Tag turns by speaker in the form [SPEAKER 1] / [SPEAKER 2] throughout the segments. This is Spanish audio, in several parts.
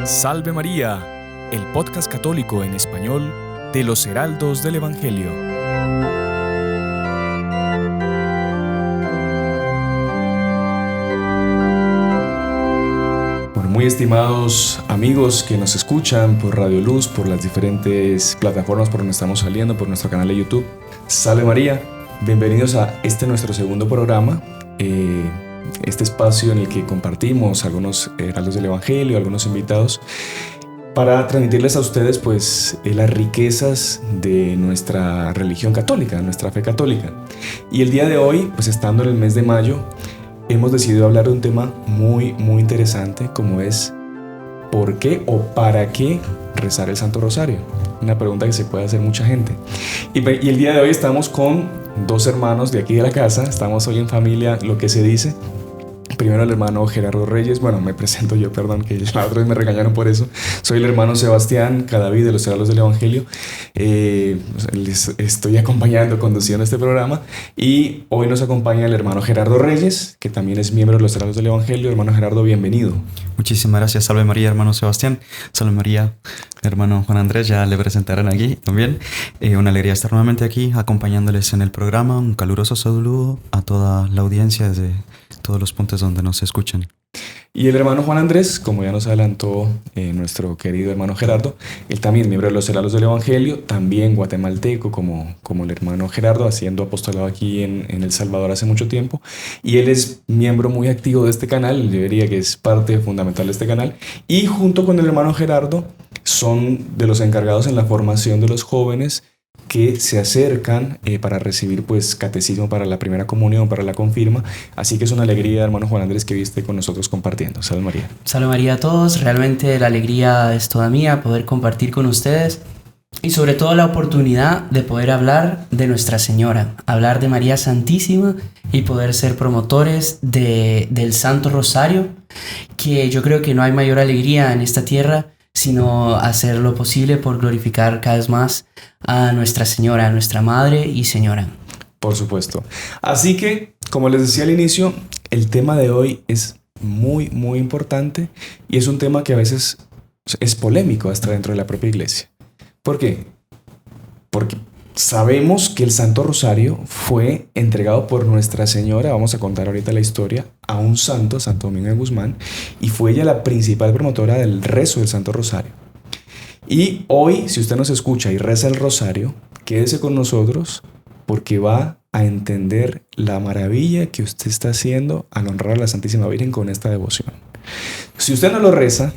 [SPEAKER 1] Salve María, el podcast católico en español de los Heraldos del Evangelio. Bueno, muy estimados amigos que nos escuchan por Radio Luz, por las diferentes plataformas por donde estamos saliendo, por nuestro canal de YouTube. Salve María, bienvenidos a nuestro segundo programa. Este espacio en el que compartimos algunos heraldos del Evangelio, algunos invitados, para transmitirles a ustedes pues las riquezas de nuestra religión católica, nuestra fe católica. Y el día de hoy, pues estando en el mes de mayo, hemos decidido hablar de un tema muy interesante, como es ¿por qué o para qué rezar el Santo Rosario? Una pregunta que se puede hacer mucha gente. Y el día de hoy estamos con dos hermanos de aquí de la casa. Estamos hoy en familia, lo que se dice. Primero el hermano Gerardo Reyes. Bueno, me presento yo, perdón, que la otra vez me regañaron por eso. Soy el hermano Sebastián Cadavid de los Heraldos del Evangelio. Les estoy acompañando, conduciendo este programa. Y hoy nos acompaña el hermano Gerardo Reyes, que también es miembro de los Heraldos del Evangelio. Hermano Gerardo, bienvenido.
[SPEAKER 2] Muchísimas gracias. Salve María, hermano Sebastián. Salve María, hermano Juan Andrés. Ya le presentarán aquí también. Una alegría estar nuevamente aquí acompañándoles en el programa. Un caluroso saludo a toda la audiencia desde todos los puntos donde nos escuchan.
[SPEAKER 1] Y el hermano Juan Andrés, como ya nos adelantó nuestro querido hermano Gerardo, él también miembro de los Heraldos del Evangelio, también guatemalteco como el hermano Gerardo, haciendo apostolado aquí en El Salvador hace mucho tiempo. Y él es miembro muy activo de este canal, yo diría que es parte fundamental de este canal. Y junto con el hermano Gerardo son de los encargados en la formación de los jóvenes que se acercan para recibir pues catecismo para la primera comunión, para la confirma. Así que es una alegría, hermano Juan Andrés, que viste con nosotros compartiendo. Salve María.
[SPEAKER 3] Salve María a todos. Realmente la alegría es toda mía poder compartir con ustedes y sobre todo la oportunidad de poder hablar de Nuestra Señora, hablar de María Santísima y poder ser promotores del Santo Rosario, que yo creo que no hay mayor alegría en esta tierra sino hacer lo posible por glorificar cada vez más a Nuestra Señora, a nuestra Madre y Señora.
[SPEAKER 1] Por supuesto. Así que, como les decía al inicio, el tema de hoy es muy importante y es un tema que a veces es polémico hasta dentro de la propia iglesia. ¿Por qué? Porque sabemos que el Santo Rosario fue entregado por Nuestra Señora, vamos a contar ahorita la historia, a un santo, Santo Domingo de Guzmán, y fue ella la principal promotora del rezo del Santo Rosario. Y hoy, si usted nos escucha y reza el Rosario, quédese con nosotros porque va a entender la maravilla que usted está haciendo al honrar a la Santísima Virgen con esta devoción. Si usted no lo reza,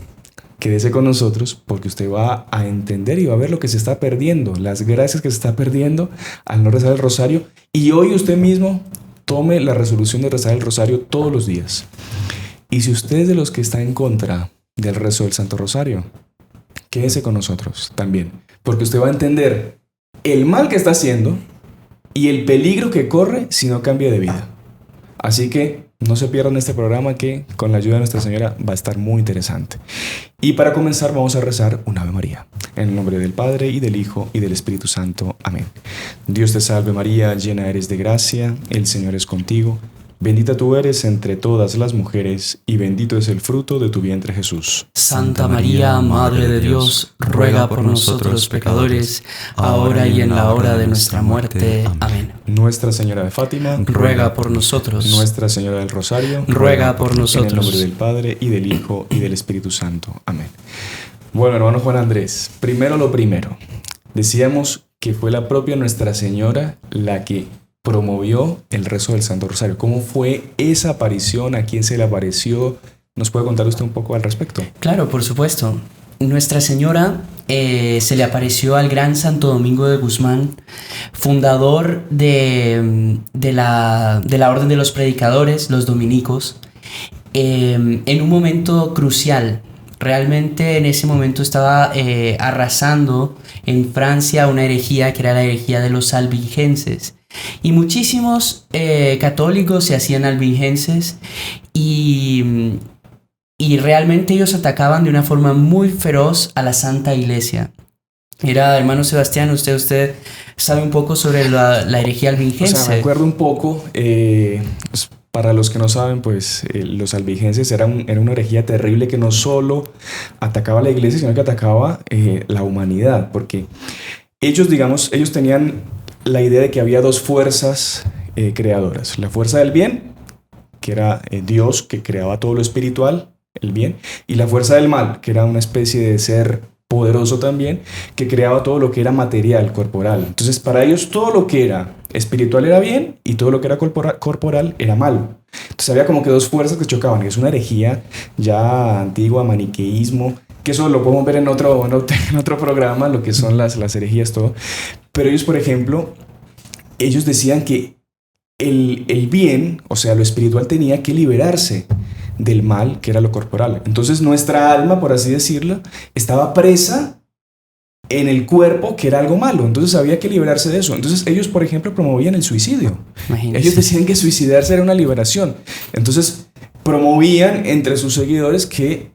[SPEAKER 1] quédese con nosotros porque usted va a entender y va a ver lo que se está perdiendo, las gracias que se está perdiendo al no rezar el Rosario. Y hoy usted mismo tome la resolución de rezar el Rosario todos los días. Y si usted es de los que está en contra del rezo del Santo Rosario, quédese con nosotros también, porque usted va a entender el mal que está haciendo y el peligro que corre si no cambia de vida. Así que no se pierdan este programa que con la ayuda de Nuestra Señora va a estar muy interesante. Y para comenzar vamos a rezar un Ave María. En el nombre del Padre y del Hijo y del Espíritu Santo. Amén. Dios te salve María, llena eres de gracia, el Señor es contigo. Bendita tú eres entre todas las mujeres y bendito es el fruto de tu vientre Jesús.
[SPEAKER 3] Santa María, Madre de Dios, ruega por nosotros los pecadores, ahora y en la hora de nuestra muerte. Amén.
[SPEAKER 1] Nuestra Señora de Fátima,
[SPEAKER 3] ruega por nosotros.
[SPEAKER 1] Nuestra Señora del Rosario,
[SPEAKER 3] ruega por nosotros.
[SPEAKER 1] En el nombre del Padre y del Hijo y del Espíritu Santo. Amén. Bueno, hermano Juan Andrés, primero lo primero. Decíamos que fue la propia Nuestra Señora la que promovió el rezo del Santo Rosario. ¿Cómo fue esa aparición? ¿A quién se le apareció? ¿Nos puede contar usted un poco al respecto?
[SPEAKER 3] Claro, por supuesto. Nuestra Señora se le apareció al gran Santo Domingo de Guzmán, fundador de la Orden de los Predicadores, los dominicos, en un momento crucial. Realmente en ese momento estaba arrasando en Francia una herejía que era la herejía de los albigenses. Y muchísimos católicos se hacían albigenses y realmente ellos atacaban de una forma muy feroz a la Santa Iglesia. Era, hermano Sebastián, usted sabe un poco sobre la herejía albigense.
[SPEAKER 1] O sea, me acuerdo un poco, Para los que no saben, pues los albigenses era una herejía terrible que no solo atacaba a la iglesia, sino que atacaba la humanidad, porque ellos, digamos, ellos tenían la idea de que había dos fuerzas creadoras. La fuerza del bien, que era Dios, que creaba todo lo espiritual, el bien, y la fuerza del mal, que era una especie de ser poderoso también, que creaba todo lo que era material, corporal. Entonces, para ellos todo lo que era espiritual era bien y todo lo que era corporal era malo. Entonces había como que dos fuerzas que chocaban, y es una herejía ya antigua, maniqueísmo, que eso lo podemos ver en otro programa, lo que son las herejías, todo. Pero ellos, por ejemplo, ellos decían que el bien, o sea, lo espiritual tenía que liberarse del mal, que era lo corporal. Entonces nuestra alma, por así decirlo, estaba presa en el cuerpo, que era algo malo. Entonces había que liberarse de eso. Entonces ellos, por ejemplo, promovían el suicidio.
[SPEAKER 3] Imagínense.
[SPEAKER 1] Ellos decían que suicidarse era una liberación. Entonces promovían entre sus seguidores que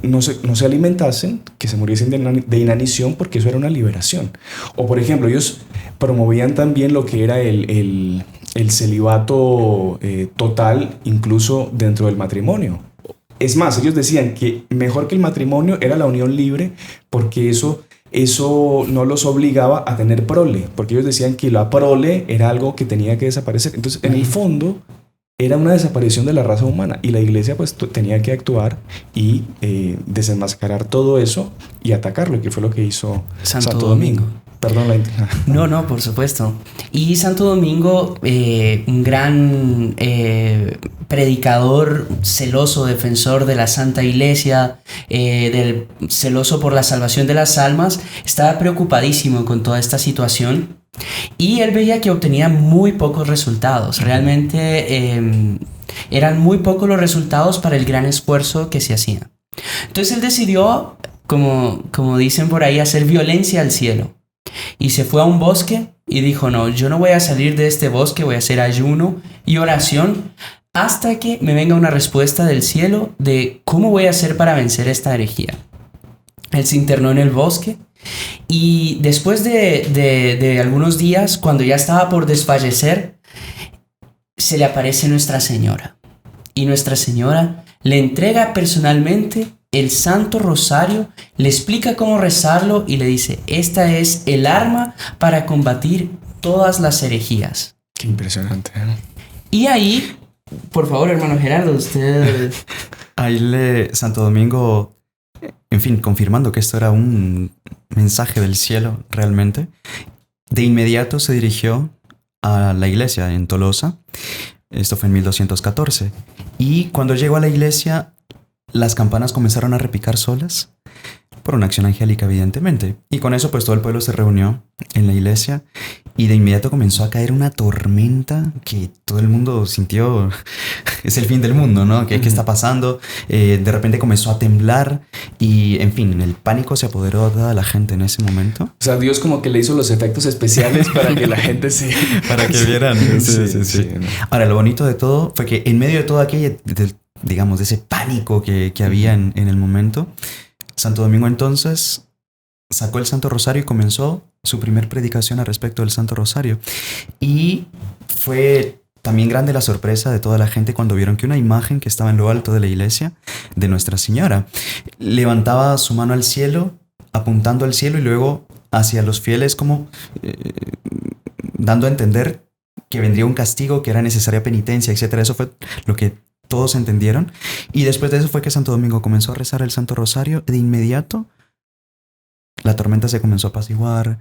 [SPEAKER 1] no se alimentasen, que se muriesen de inanición, porque eso era una liberación. O por ejemplo, ellos promovían también lo que era el celibato total, incluso dentro del matrimonio. Es más, ellos decían que mejor que el matrimonio era la unión libre, porque eso no los obligaba a tener prole, porque ellos decían que la prole era algo que tenía que desaparecer. Entonces, en el fondo, era una desaparición de la raza humana, y la iglesia pues tenía que actuar y desenmascarar todo eso y atacarlo, que fue lo que hizo Santo Domingo. Perdón
[SPEAKER 3] No, por supuesto. Y Santo Domingo, un gran predicador, celoso defensor de la Santa Iglesia, celoso por la salvación de las almas, estaba preocupadísimo con toda esta situación. Y él veía que obtenía muy pocos resultados. Realmente eran muy pocos los resultados para el gran esfuerzo que se hacía. Entonces él decidió, como dicen por ahí, hacer violencia al cielo. Y se fue a un bosque y dijo: no, yo no voy a salir de este bosque, voy a hacer ayuno y oración hasta que me venga una respuesta del cielo de cómo voy a hacer para vencer esta herejía. Él se internó en el bosque. Y después de algunos días, cuando ya estaba por desfallecer, se le aparece Nuestra Señora. Y Nuestra Señora le entrega personalmente el Santo Rosario, le explica cómo rezarlo y le dice: esta es el arma para combatir todas las herejías.
[SPEAKER 1] Qué impresionante, ¿eh?
[SPEAKER 3] Y ahí, por favor, hermano Gerardo, usted...
[SPEAKER 2] Ahí Santo Domingo, en fin, confirmando que esto era un mensaje del cielo realmente, de inmediato se dirigió a la iglesia en Tolosa. Esto fue en 1214. Y cuando llegó a la iglesia, las campanas comenzaron a repicar solas, por una acción angélica, evidentemente. Y con eso, pues todo el pueblo se reunió en la iglesia y de inmediato comenzó a caer una tormenta que todo el mundo sintió es el fin del mundo, ¿no? ¿Qué está pasando? De repente comenzó a temblar y, en fin, el pánico se apoderó de toda la gente en ese momento.
[SPEAKER 1] O sea, Dios como que le hizo los efectos especiales para que la gente se...
[SPEAKER 2] para que vieran. Sí.
[SPEAKER 1] ¿No?
[SPEAKER 2] Ahora, lo bonito de todo fue que en medio de todo aquello, digamos, de ese pánico que había en el momento, Santo Domingo entonces sacó el Santo Rosario y comenzó su primer predicación al respecto del Santo Rosario. Y fue también grande la sorpresa de toda la gente cuando vieron que una imagen que estaba en lo alto de la iglesia de Nuestra Señora levantaba su mano al cielo, apuntando al cielo y luego hacia los fieles como dando a entender que vendría un castigo, que era necesaria penitencia, etc. Eso fue lo que todos entendieron. Y después de eso fue que Santo Domingo comenzó a rezar el Santo Rosario. De inmediato la tormenta se comenzó a apaciguar,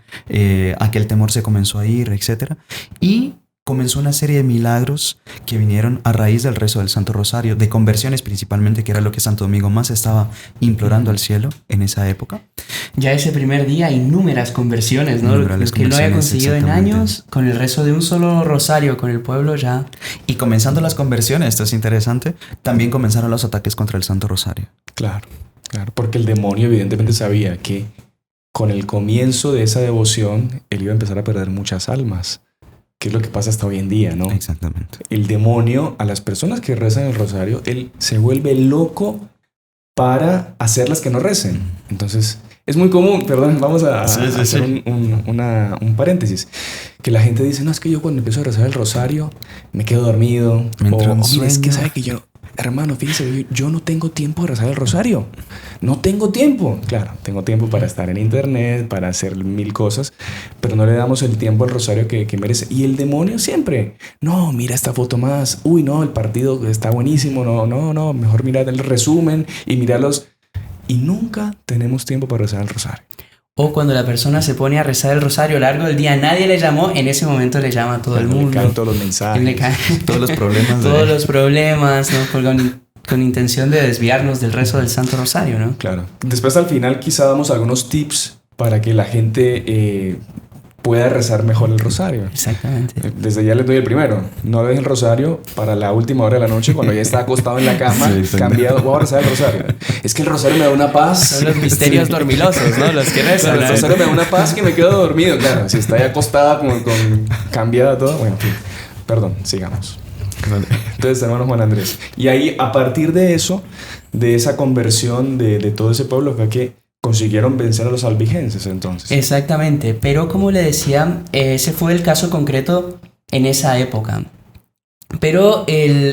[SPEAKER 2] aquel temor se comenzó a ir, etc. Y comenzó una serie de milagros que vinieron a raíz del rezo del Santo Rosario, de conversiones principalmente, que era lo que Santo Domingo más estaba implorando al cielo en esa época.
[SPEAKER 3] Ya ese primer día, inúmeras conversiones, ¿no? Lo que no había conseguido en años, con el rezo de un solo rosario, con el pueblo ya.
[SPEAKER 2] Y comenzando las conversiones, esto es interesante, también comenzaron los ataques contra el Santo Rosario.
[SPEAKER 1] Claro, porque el demonio evidentemente sabía que con el comienzo de esa devoción, él iba a empezar a perder muchas almas, que es lo que pasa hasta hoy en día, ¿no?
[SPEAKER 2] Exactamente.
[SPEAKER 1] El demonio, a las personas que rezan el rosario, él se vuelve loco para hacerlas que no recen. Entonces, Es muy común, perdón, vamos a hacer
[SPEAKER 2] sí.
[SPEAKER 1] un paréntesis. Que la gente dice, no, es que yo cuando empiezo a rezar el rosario me quedo dormido.
[SPEAKER 2] Me entra un
[SPEAKER 1] mire, es que
[SPEAKER 2] sueño.
[SPEAKER 1] sabe que yo, hermano, fíjese, yo no tengo tiempo de rezar el rosario. No tengo tiempo. Claro, tengo tiempo para estar en internet, para hacer mil cosas, pero no le damos el tiempo al rosario que merece. Y el demonio siempre, no, mira esta foto más. Uy, no, el partido está buenísimo. No, mejor mirar el resumen y mirarlos. Y nunca tenemos tiempo para rezar el rosario.
[SPEAKER 3] O cuando la persona se pone a rezar el rosario a lo largo del día, nadie le llamó, en ese momento le llama a todo el mundo.
[SPEAKER 1] Le caen todos los
[SPEAKER 3] Le
[SPEAKER 1] mensajes.
[SPEAKER 3] caen
[SPEAKER 2] Todos los problemas.
[SPEAKER 3] todos los problemas, ¿no? Con intención de desviarnos del rezo del Santo Rosario, ¿no?
[SPEAKER 1] Claro. Después al final quizá damos algunos tips para que la gente pueda rezar mejor el rosario.
[SPEAKER 3] Exactamente.
[SPEAKER 1] Desde ya les doy el primero. No dejen el rosario para la última hora de la noche cuando ya está acostado en la cama,
[SPEAKER 2] Sí,
[SPEAKER 1] cambiado. Voy a rezar el rosario. Es que el rosario me da una paz.
[SPEAKER 3] Son los misterios dormilosos, ¿no? Los que rezan.
[SPEAKER 1] Claro, el rosario me da una paz que me quedo dormido. Claro, si está ahí acostada con cambiada todo. Bueno, en fin. Perdón, sigamos. Entonces, hermano Juan Andrés. Y ahí, a partir de eso, de esa conversión de todo ese pueblo, fue que consiguieron vencer a los albigenses entonces.
[SPEAKER 3] Exactamente, pero como le decía, ese fue el caso concreto en esa época. Pero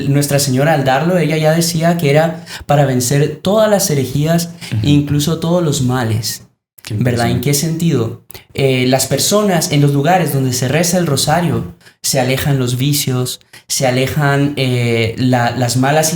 [SPEAKER 3] Nuestra Señora al darlo, ella ya decía que era para vencer todas las herejías, incluso todos los males. ¿Verdad? ¿En qué sentido? Las personas en los lugares donde se reza el rosario se alejan los vicios, se alejan las malas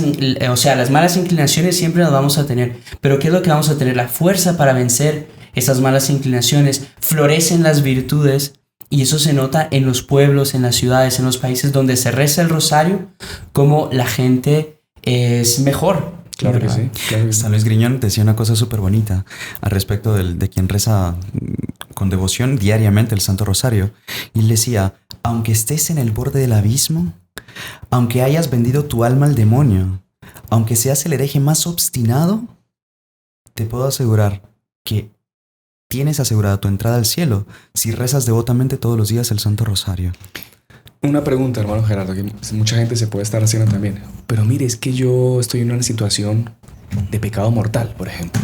[SPEAKER 3] inclinaciones siempre las vamos a tener. Pero ¿qué es lo que vamos a tener? La fuerza para vencer esas malas inclinaciones. Florecen las virtudes y eso se nota en los pueblos, en las ciudades, en los países donde se reza el rosario, como la gente es mejor.
[SPEAKER 1] Claro que sí. Claro que sí.
[SPEAKER 2] San Luis Griñón decía una cosa súper bonita al respecto de quien reza con devoción diariamente el Santo Rosario. Y él decía, aunque estés en el borde del abismo, aunque hayas vendido tu alma al demonio, aunque seas el hereje más obstinado, te puedo asegurar que tienes asegurada tu entrada al cielo si rezas devotamente todos los días el Santo Rosario.
[SPEAKER 1] Una pregunta, hermano Gerardo, que mucha gente se puede estar haciendo también. Pero mire, es que yo estoy en una situación de pecado mortal, por ejemplo.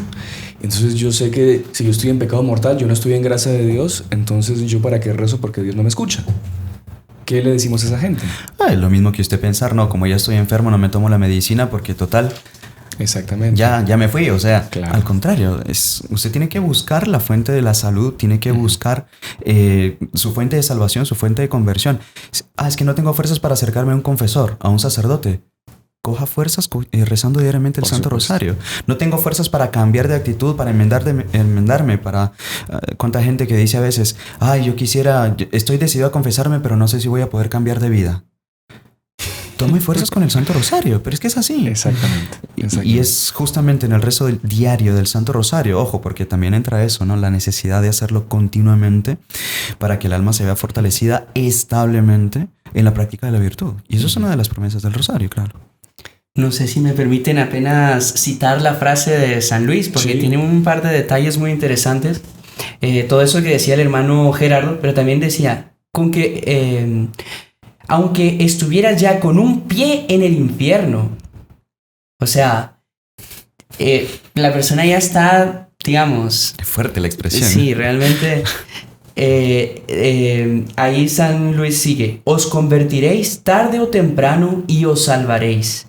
[SPEAKER 1] Entonces yo sé que si yo estoy en pecado mortal, yo no estoy en gracia de Dios, entonces yo para qué rezo porque Dios no me escucha. ¿Qué le decimos a esa gente?
[SPEAKER 2] Es lo mismo que usted pensar, no, como ya estoy enfermo no me tomo la medicina porque total,
[SPEAKER 1] Exactamente.
[SPEAKER 2] ya me fui, o sea,
[SPEAKER 1] Claro.
[SPEAKER 2] al contrario, usted tiene que buscar la fuente de la salud, tiene que buscar su fuente de salvación, su fuente de conversión. Es que no tengo fuerzas para acercarme a un confesor, a un sacerdote. Coja fuerzas rezando diariamente el
[SPEAKER 1] Por
[SPEAKER 2] Santo
[SPEAKER 1] supuesto.
[SPEAKER 2] Rosario. No tengo fuerzas para cambiar de actitud, para enmendarme, para... cuánta gente que dice a veces, estoy decidido a confesarme, pero no sé si voy a poder cambiar de vida. Tome fuerzas con el Santo Rosario, pero es que es así.
[SPEAKER 1] Exactamente.
[SPEAKER 2] Y es justamente en el rezo diario del Santo Rosario, ojo, porque también entra eso, ¿no? La necesidad de hacerlo continuamente para que el alma se vea fortalecida establemente en la práctica de la virtud. Y eso es una de las promesas del Rosario, claro.
[SPEAKER 3] No sé si me permiten apenas citar la frase de San Luis, porque
[SPEAKER 1] Sí.
[SPEAKER 3] tiene un par de detalles muy interesantes. Todo eso que decía el hermano Gerardo, pero también decía, aunque estuvieras ya con un pie en el infierno, o sea, la persona ya está, digamos...
[SPEAKER 2] Qué fuerte la expresión.
[SPEAKER 3] Sí, realmente... ahí San Luis sigue, os convertiréis tarde o temprano y os salvaréis,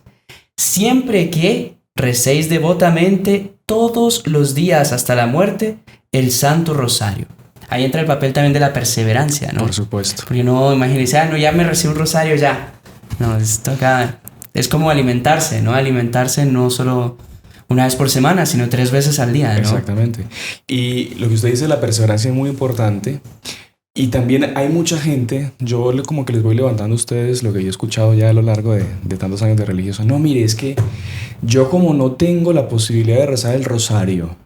[SPEAKER 3] siempre que recéis devotamente todos los días hasta la muerte el Santo Rosario. Ahí entra el papel también de la perseverancia, ¿no?
[SPEAKER 1] Por supuesto.
[SPEAKER 3] Porque no, imagínense, no, ya me recé un rosario, ya. No, es como alimentarse, ¿no? Alimentarse no solo una vez por semana, sino 3 veces al día, ¿no?
[SPEAKER 1] Exactamente. Y lo que usted dice, la perseverancia es muy importante. Y también hay mucha gente, como que les voy levantando a ustedes lo que yo he escuchado ya a lo largo de tantos años de religioso. No, mire, es que yo como no tengo la posibilidad de rezar el rosario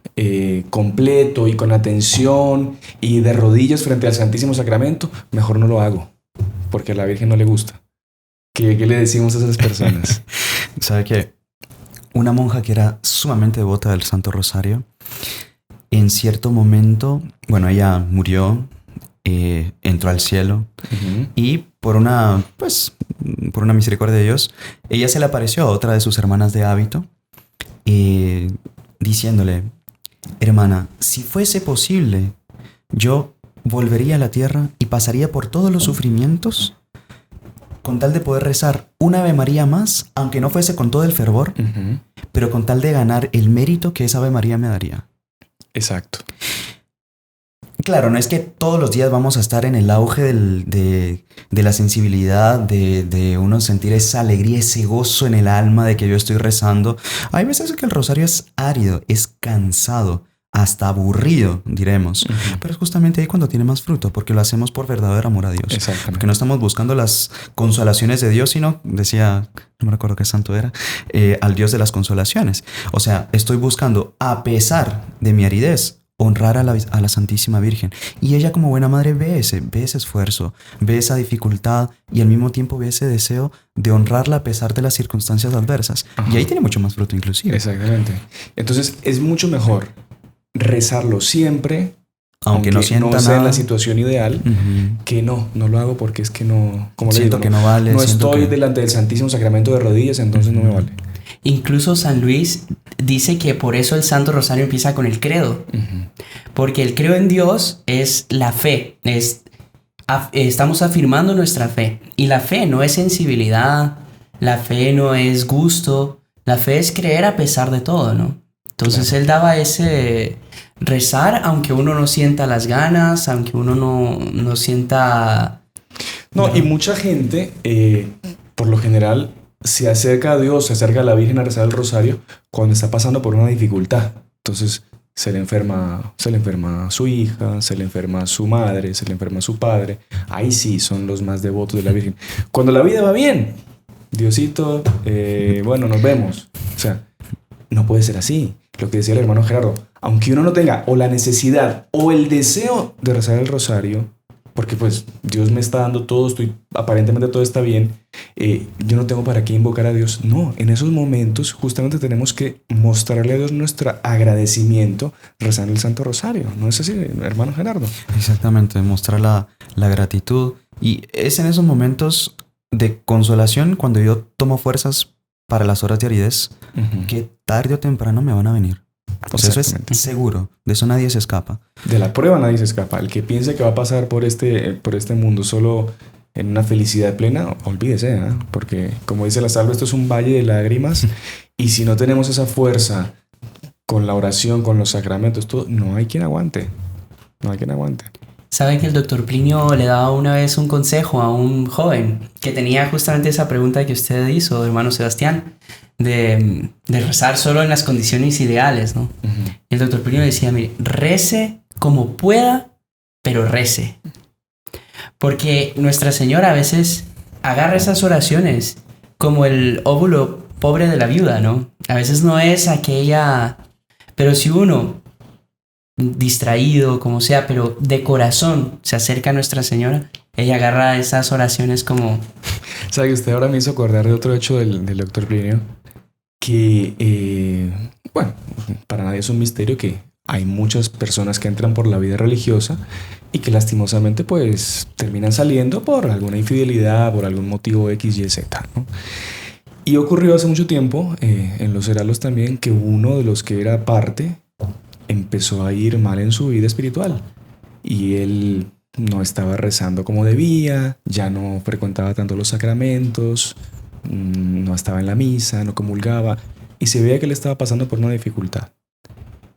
[SPEAKER 1] completo y con atención y de rodillas frente al Santísimo Sacramento, mejor no lo hago, porque a la Virgen no le gusta. ¿Qué le decimos a esas personas?
[SPEAKER 2] ¿Sabe qué? Una monja que era sumamente devota del Santo Rosario, en cierto momento, bueno, ella murió, entró al cielo y por una misericordia de Dios, ella se le apareció a otra de sus hermanas de hábito diciéndole, hermana, si fuese posible, yo volvería a la tierra y pasaría por todos los sufrimientos con tal de poder rezar una Ave María más, aunque no fuese con todo el fervor, pero con tal de ganar el mérito que esa Ave María me daría.
[SPEAKER 1] Exacto.
[SPEAKER 2] Claro, no es que todos los días vamos a estar en el auge de la sensibilidad, de uno sentir esa alegría, ese gozo en el alma de que yo estoy rezando. Hay veces que el rosario es árido, es cansado, hasta aburrido, diremos. Pero es justamente ahí cuando tiene más fruto, porque lo hacemos por verdadero amor a Dios.
[SPEAKER 1] Exactamente.
[SPEAKER 2] Porque no estamos buscando las consolaciones de Dios, sino, decía, no me recuerdo qué santo era, al Dios de las consolaciones. O sea, estoy buscando, a pesar de mi aridez, honrar a la Santísima Virgen. Y ella como buena madre ve ese esfuerzo, ve esa dificultad y al mismo tiempo ve ese deseo de honrarla a pesar de las circunstancias adversas.
[SPEAKER 1] Ajá.
[SPEAKER 2] Y ahí tiene mucho más fruto inclusive.
[SPEAKER 1] Exactamente. Entonces es mucho mejor rezarlo siempre,
[SPEAKER 2] Aunque no sienta
[SPEAKER 1] no sea
[SPEAKER 2] nada.
[SPEAKER 1] en la situación ideal, que no lo hago porque es que no, como le
[SPEAKER 2] Siento
[SPEAKER 1] digo,
[SPEAKER 2] que no vale.
[SPEAKER 1] no
[SPEAKER 2] siento
[SPEAKER 1] estoy
[SPEAKER 2] que...
[SPEAKER 1] delante del Santísimo Sacramento de rodillas, entonces no me vale.
[SPEAKER 3] Incluso San Luis dice que por eso el Santo Rosario empieza con el credo. Porque el credo en Dios es la fe. Estamos afirmando nuestra fe. Y la fe no es sensibilidad. La fe no es gusto. La fe es creer a pesar de todo, ¿no? Entonces
[SPEAKER 1] Claro.
[SPEAKER 3] él daba ese rezar aunque uno no sienta las ganas, aunque uno no sienta...
[SPEAKER 1] No, y mucha gente, por lo general, se acerca a Dios, se acerca a la Virgen a rezar el rosario cuando está pasando por una dificultad. Entonces se le enferma su hija, se le enferma su madre, se le enferma su padre. Ahí sí son los más devotos de la Virgen. Cuando la vida va bien, Diosito, bueno, nos vemos. O sea, no puede ser así. Lo que decía el hermano Gerardo, aunque uno no tenga o la necesidad o el deseo de rezar el rosario, porque pues Dios me está dando todo, aparentemente todo está bien, yo no tengo para qué invocar a Dios. No, en esos momentos justamente tenemos que mostrarle a Dios nuestro agradecimiento rezando el Santo Rosario. ¿No es así, hermano Gerardo?
[SPEAKER 2] Exactamente, mostrar la gratitud. Y es en esos momentos de consolación cuando yo tomo fuerzas para las horas de aridez, que tarde o temprano me van a venir. O sea, eso es seguro. De eso nadie se escapa.
[SPEAKER 1] De la prueba nadie se escapa. El que piense que va a pasar por este mundo solo en una felicidad plena, olvídese, ¿eh? Porque como dice la salva, esto es un valle de lágrimas. Y si no tenemos esa fuerza con la oración, con los sacramentos, todo, no hay quien aguante. No hay quien aguante.
[SPEAKER 3] ¿Sabe que el doctor Plinio le daba una vez un consejo a un joven que tenía justamente esa pregunta que usted hizo, hermano Sebastián, de rezar solo en las condiciones ideales, ¿no? Y el doctor Plinio decía, mire, rece como pueda, pero rece. Porque Nuestra Señora a veces agarra esas oraciones como el óvulo pobre de la viuda, ¿no? A veces no es aquella... Pero si uno, distraído, como sea, pero de corazón se acerca a Nuestra Señora, ella agarra esas oraciones como...
[SPEAKER 1] ¿Sabe que usted ahora me hizo acordar de otro hecho del doctor Plinio? Que, bueno, para nadie es un misterio que hay muchas personas que entran por la vida religiosa y que lastimosamente pues terminan saliendo por alguna infidelidad, por algún motivo X, Y, Z, ¿no? Y ocurrió hace mucho tiempo, en los Heralos también, que uno de los que era parte empezó a ir mal en su vida espiritual y él no estaba rezando como debía, ya no frecuentaba tanto los sacramentos, no estaba en la misa, no comulgaba y se veía que le estaba pasando por una dificultad.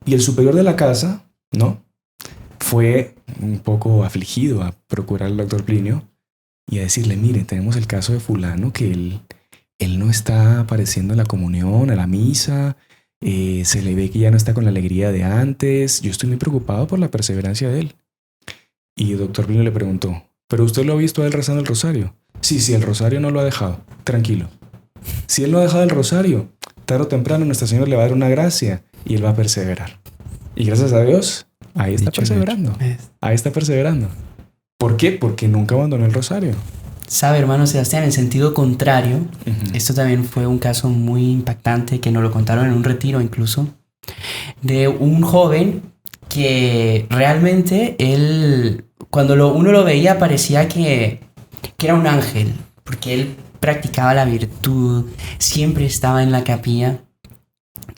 [SPEAKER 1] Y el superior de la casa, ¿no?, fue un poco afligido a procurar al doctor Plinio y a decirle, mire, tenemos el caso de fulano que él no está apareciendo en la comunión, a la misa, se le ve que ya no está con la alegría de antes, yo estoy muy preocupado por la perseverancia de él. Y el doctor Plinio le preguntó, ¿pero usted lo ha visto a él rezando el rosario? Sí, el rosario no lo ha dejado, tranquilo. Si él no ha dejado el rosario, tarde o temprano Nuestra Señora le va a dar una gracia y él va a perseverar. Y gracias a Dios, ahí está perseverando. Ahí está perseverando. ¿Por qué? Porque nunca abandonó el rosario.
[SPEAKER 3] Sabe, hermano Sebastián, en sentido contrario, esto también fue un caso muy impactante que nos lo contaron en un retiro incluso, de un joven que realmente él, cuando uno lo veía parecía que era un ángel, porque él practicaba la virtud, siempre estaba en la capilla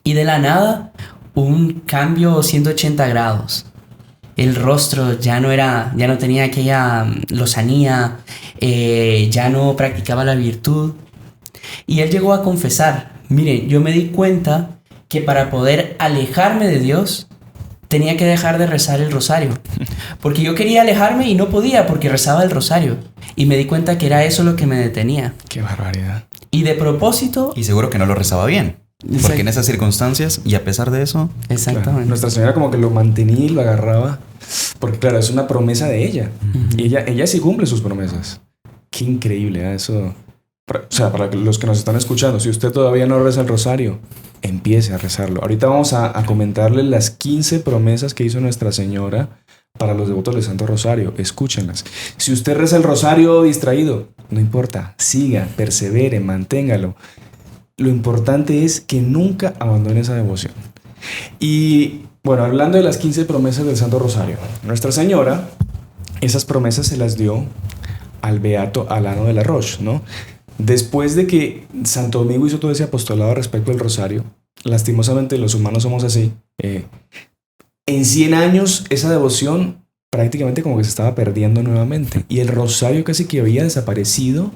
[SPEAKER 3] y de la nada un cambio 180 grados. El rostro ya no tenía aquella lozanía, ya no practicaba la virtud. Y él llegó a confesar, mire, yo me di cuenta que para poder alejarme de Dios, tenía que dejar de rezar el rosario. Porque yo quería alejarme y no podía porque rezaba el rosario. Y me di cuenta que era eso lo que me detenía.
[SPEAKER 1] Qué barbaridad.
[SPEAKER 3] Y de propósito...
[SPEAKER 2] Y seguro que no lo rezaba bien. Porque en esas circunstancias, y a pesar de eso...
[SPEAKER 3] Exactamente.
[SPEAKER 1] Claro, Nuestra Señora como que lo mantenía y lo agarraba. Porque claro, es una promesa de ella. Y ella sí cumple sus promesas. Qué increíble, eso. O sea, para los que nos están escuchando, si usted todavía no reza el rosario, empiece a rezarlo. Ahorita vamos a comentarle las 15 promesas que hizo Nuestra Señora para los devotos del Santo Rosario. Escúchenlas. Si usted reza el rosario distraído, no importa. Siga, persevere, manténgalo. Lo importante es que nunca abandone esa devoción. Y bueno, hablando de las 15 promesas del Santo Rosario, Nuestra Señora, esas promesas se las dio al beato Alano de la Roche, ¿no? Después de que Santo Domingo hizo todo ese apostolado respecto al rosario, lastimosamente los humanos somos así, en 100 años esa devoción prácticamente como que se estaba perdiendo nuevamente y el rosario casi que había desaparecido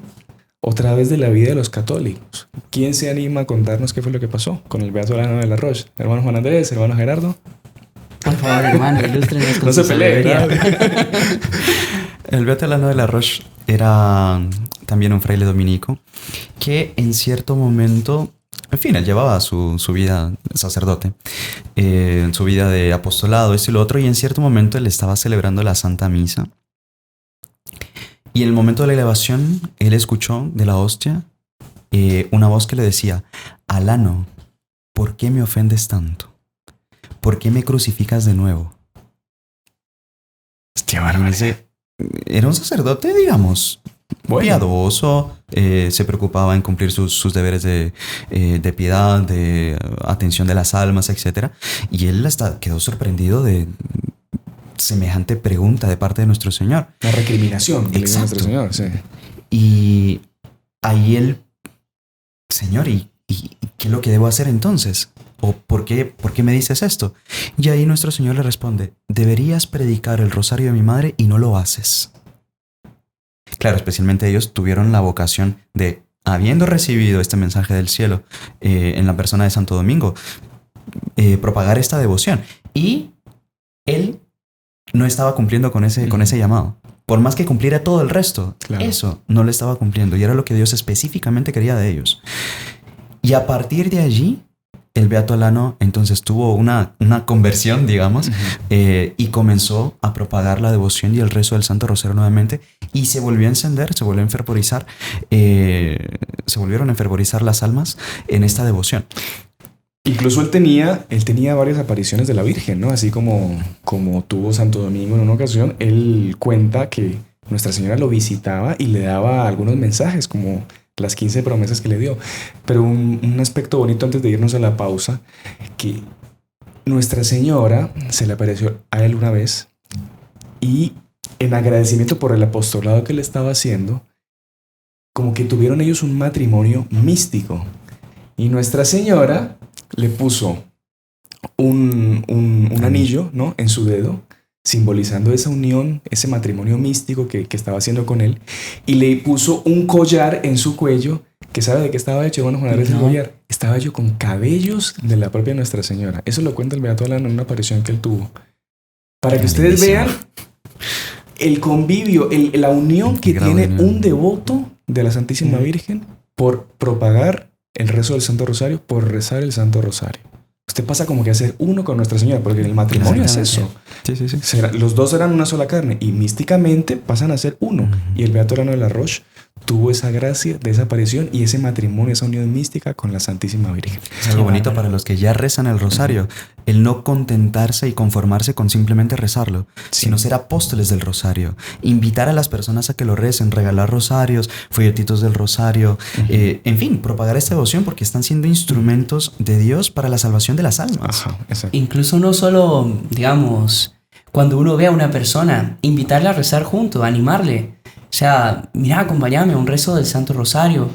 [SPEAKER 1] otra vez de la vida de los católicos. ¿Quién se anima a contarnos qué fue lo que pasó con el beato Alano de la Roche? Hermano Juan Andrés, hermano Gerardo.
[SPEAKER 3] Por favor, hermano, ilústrenos con
[SPEAKER 1] No
[SPEAKER 3] su
[SPEAKER 1] se peleen.
[SPEAKER 3] sabiduría.
[SPEAKER 2] El beato Alano de la Roche era también un fraile dominico que en cierto momento, en fin, él llevaba su vida de sacerdote, su vida de apostolado, esto y lo otro, y en cierto momento él estaba celebrando la Santa Misa. Y en el momento de la elevación, él escuchó de la hostia una voz que le decía: Alano, ¿por qué me ofendes tanto? ¿Por qué me crucificas de nuevo?
[SPEAKER 1] Qué barbaridad.
[SPEAKER 2] Era un sacerdote, digamos, piadoso, se preocupaba en cumplir sus deberes de piedad, de atención de las almas, etc. Y él hasta quedó sorprendido de semejante pregunta de parte de nuestro Señor.
[SPEAKER 1] La recriminación que le hizo
[SPEAKER 2] Exacto.
[SPEAKER 1] Nuestro Señor, sí.
[SPEAKER 2] Y ahí él, Señor, ¿y qué es lo que debo hacer entonces? ¿O por qué me dices esto? Y ahí nuestro Señor le responde: deberías predicar el rosario de mi madre y no lo haces. Claro, especialmente ellos tuvieron la vocación de, habiendo recibido este mensaje del cielo en la persona de Santo Domingo, propagar esta devoción. Y él no estaba cumpliendo con ese llamado. Por más que cumpliera todo el resto,
[SPEAKER 1] Claro.
[SPEAKER 2] eso no lo estaba cumpliendo. Y era lo que Dios específicamente quería de ellos. Y a partir de allí, el beato Alano entonces tuvo una conversión, digamos, y comenzó a propagar la devoción y el rezo del Santo Rosario nuevamente, y se volvió a encender, se volvió a enfervorizar, se volvieron a enfervorizar las almas en esta devoción.
[SPEAKER 1] Incluso él tenía varias apariciones de la Virgen, ¿no? Así como tuvo Santo Domingo en una ocasión, él cuenta que Nuestra Señora lo visitaba y le daba algunos mensajes, como las 15 promesas que le dio. Pero un aspecto bonito antes de irnos a la pausa, que Nuestra Señora se le apareció a él una vez y en agradecimiento por el apostolado que le estaba haciendo, como que tuvieron ellos un matrimonio místico. Y Nuestra Señora le puso un anillo, ¿no?, en su dedo, simbolizando esa unión, ese matrimonio místico que estaba haciendo con él, y le puso un collar en su cuello, que ¿sabe de qué estaba hecho? Bueno, Juan Andrés, el collar estaba hecho con cabellos de la propia Nuestra Señora. Eso lo cuenta el beato Alano en una aparición que él tuvo. Para que ustedes vean el convivio, la unión que tiene un devoto de la Santísima Virgen por propagar el rezo del Santo Rosario, por rezar el Santo Rosario. Usted pasa como que a ser uno con Nuestra Señora, porque en el matrimonio es eso.
[SPEAKER 2] Sí.
[SPEAKER 1] Los dos eran una sola carne y místicamente pasan a ser uno. Y el beato Alano de la Roche tuvo esa gracia de esa aparición y ese matrimonio, esa unión mística con la Santísima Virgen.
[SPEAKER 2] Es algo bonito para los que ya rezan el rosario, el no contentarse y conformarse con simplemente rezarlo, sino ser apóstoles del rosario, invitar a las personas a que lo recen, regalar rosarios, folletitos del rosario, en fin, propagar esta devoción porque están siendo instrumentos de Dios para la salvación de las almas.
[SPEAKER 1] Ajá, exacto.
[SPEAKER 3] Incluso no solo, digamos, cuando uno ve a una persona, invitarle a rezar junto, animarle. O sea, mira, acompáñame a un rezo del Santo Rosario.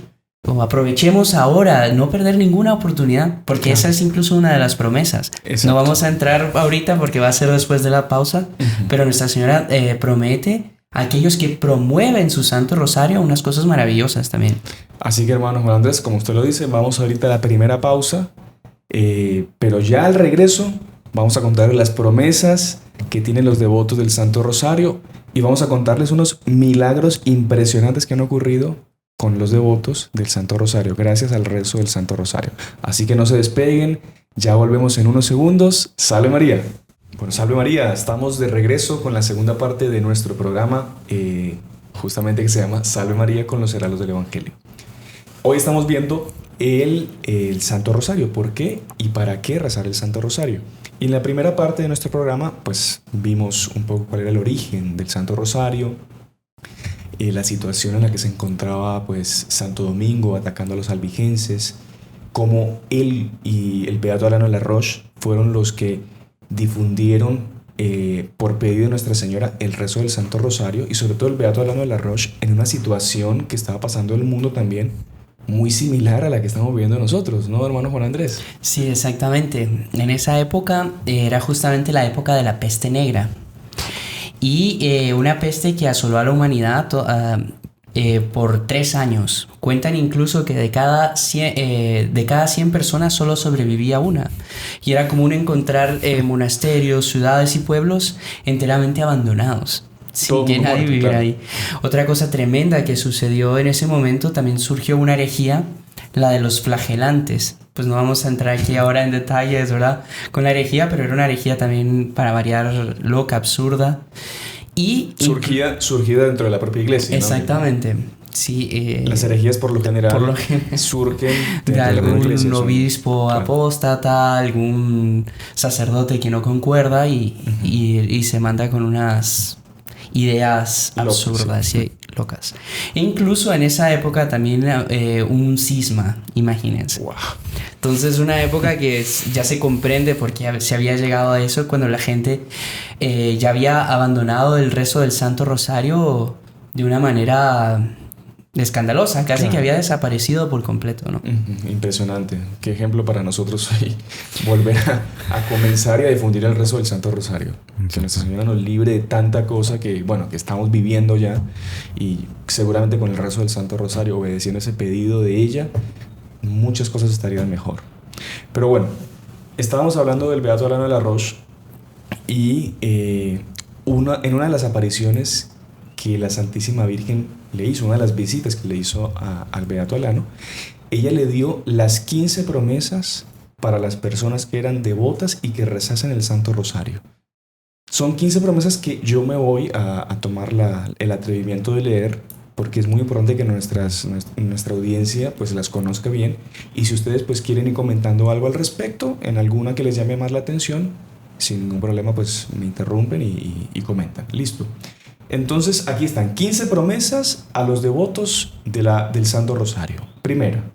[SPEAKER 3] o aprovechemos ahora, no perder ninguna oportunidad, porque
[SPEAKER 1] Claro.
[SPEAKER 3] esa es incluso una de las promesas.
[SPEAKER 1] Exacto.
[SPEAKER 3] No vamos a entrar ahorita porque va a ser después de la pausa, pero Nuestra Señora promete a aquellos que promueven su Santo Rosario unas cosas maravillosas también.
[SPEAKER 1] Así que, hermano Juan Andrés, como usted lo dice, vamos ahorita a la primera pausa, pero ya al regreso vamos a contarles las promesas que tienen los devotos del Santo Rosario y vamos a contarles unos milagros impresionantes que han ocurrido con los devotos del Santo Rosario, gracias al rezo del Santo Rosario. Así que no se despeguen, ya volvemos en unos segundos. ¡Salve María! Bueno, salve María, estamos de regreso con la segunda parte de nuestro programa, justamente que se llama Salve María con los heraldos del Evangelio. Hoy estamos viendo el Santo Rosario, por qué y para qué rezar el Santo Rosario. Y en la primera parte de nuestro programa, pues vimos un poco cuál era el origen del Santo Rosario, la situación en la que se encontraba pues Santo Domingo atacando a los albigenses, cómo él y el Beato Alano de la Roche fueron los que difundieron por pedido de Nuestra Señora el rezo del Santo Rosario, y sobre todo el Beato Alano de la Roche en una situación que estaba pasando en el mundo también muy similar a la que estamos viviendo nosotros, ¿no, hermano Juan Andrés?
[SPEAKER 3] Sí, exactamente. En esa época era justamente la época de la peste negra. Y una peste que asoló a la humanidad por 3 años. Cuentan incluso que de cada 100 personas solo sobrevivía una. Y era común encontrar monasterios, ciudades y pueblos enteramente abandonados, sin que nadie viviera ahí. Otra cosa tremenda que sucedió en ese momento, también surgió una herejía, la de los flagelantes. Pues no vamos a entrar aquí ahora en detalles, ¿verdad? Con la herejía, pero era una herejía también, para variar, loca, absurda. Y
[SPEAKER 1] surgida dentro de la propia iglesia, ¿no?
[SPEAKER 3] Exactamente. Sí,
[SPEAKER 1] las herejías por lo general surgen
[SPEAKER 3] de algún obispo apóstata, algún sacerdote que no concuerda y se manda con unas ideas absurdas y locas. E incluso en esa época también un cisma, imagínense.
[SPEAKER 1] Wow.
[SPEAKER 3] Entonces una época que ya se comprende por qué se había llegado a eso, cuando la gente ya había abandonado el rezo del Santo Rosario de una manera escandalosa, casi que había desaparecido por completo, ¿no?
[SPEAKER 1] Impresionante. Qué ejemplo para nosotros hoy volver a comenzar y a difundir el rezo del Santo Rosario. Que Nuestra Señora nos libre de tanta cosa que estamos viviendo ya, y seguramente con el rezo del Santo Rosario, obedeciendo ese pedido de ella, muchas cosas estarían mejor. Pero bueno, estábamos hablando del Beato Alano de la Roche y en una de las apariciones que la Santísima Virgen le hizo, una de las visitas que le hizo al Beato Alano, ella le dio las 15 promesas para las personas que eran devotas y que rezasen el Santo Rosario. Son 15 promesas que yo me voy a tomar el atrevimiento de leer, porque es muy importante que nuestra audiencia pues las conozca bien, y si ustedes pues quieren ir comentando algo al respecto, en alguna que les llame más la atención, sin ningún problema pues me interrumpen y comentan. Listo. Entonces aquí están 15 promesas a los devotos del Santo Rosario. Primera,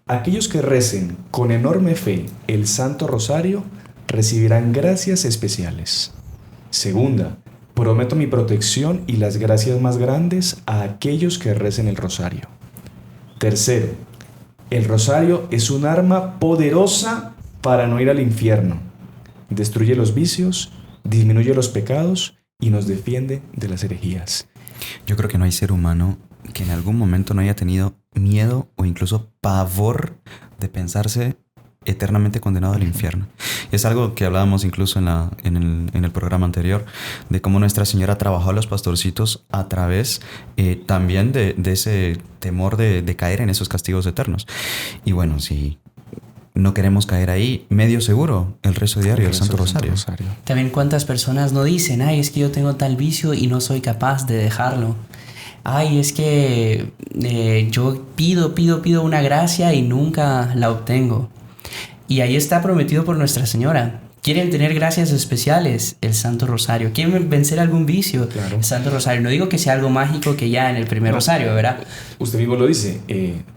[SPEAKER 1] aquellos que recen con enorme fe el Santo Rosario recibirán gracias especiales. Segunda, prometo mi protección y las gracias más grandes a aquellos que recen el Rosario. Tercero, el Rosario es un arma poderosa para no ir al infierno. Destruye los vicios, disminuye los pecados y nos defiende de las herejías.
[SPEAKER 2] Yo creo que no hay ser humano que en algún momento no haya tenido miedo o incluso pavor de pensarse eternamente condenado al infierno. Es algo que hablábamos incluso en el programa anterior, de cómo Nuestra Señora trabajó a los pastorcitos a través también de ese temor de caer en esos castigos eternos. Y bueno, si no queremos caer ahí, medio seguro, el rezo diario del Santo Rosario.
[SPEAKER 3] También cuántas personas no dicen, ay, es que yo tengo tal vicio y no soy capaz de dejarlo. Ay, es que yo pido una gracia y nunca la obtengo. Y ahí está prometido por Nuestra Señora. Quieren tener gracias especiales, el Santo Rosario. Quieren vencer algún vicio, claro. El Santo Rosario. No digo que sea algo mágico que ya en el primer rosario, ¿verdad?
[SPEAKER 1] Usted mismo lo dice,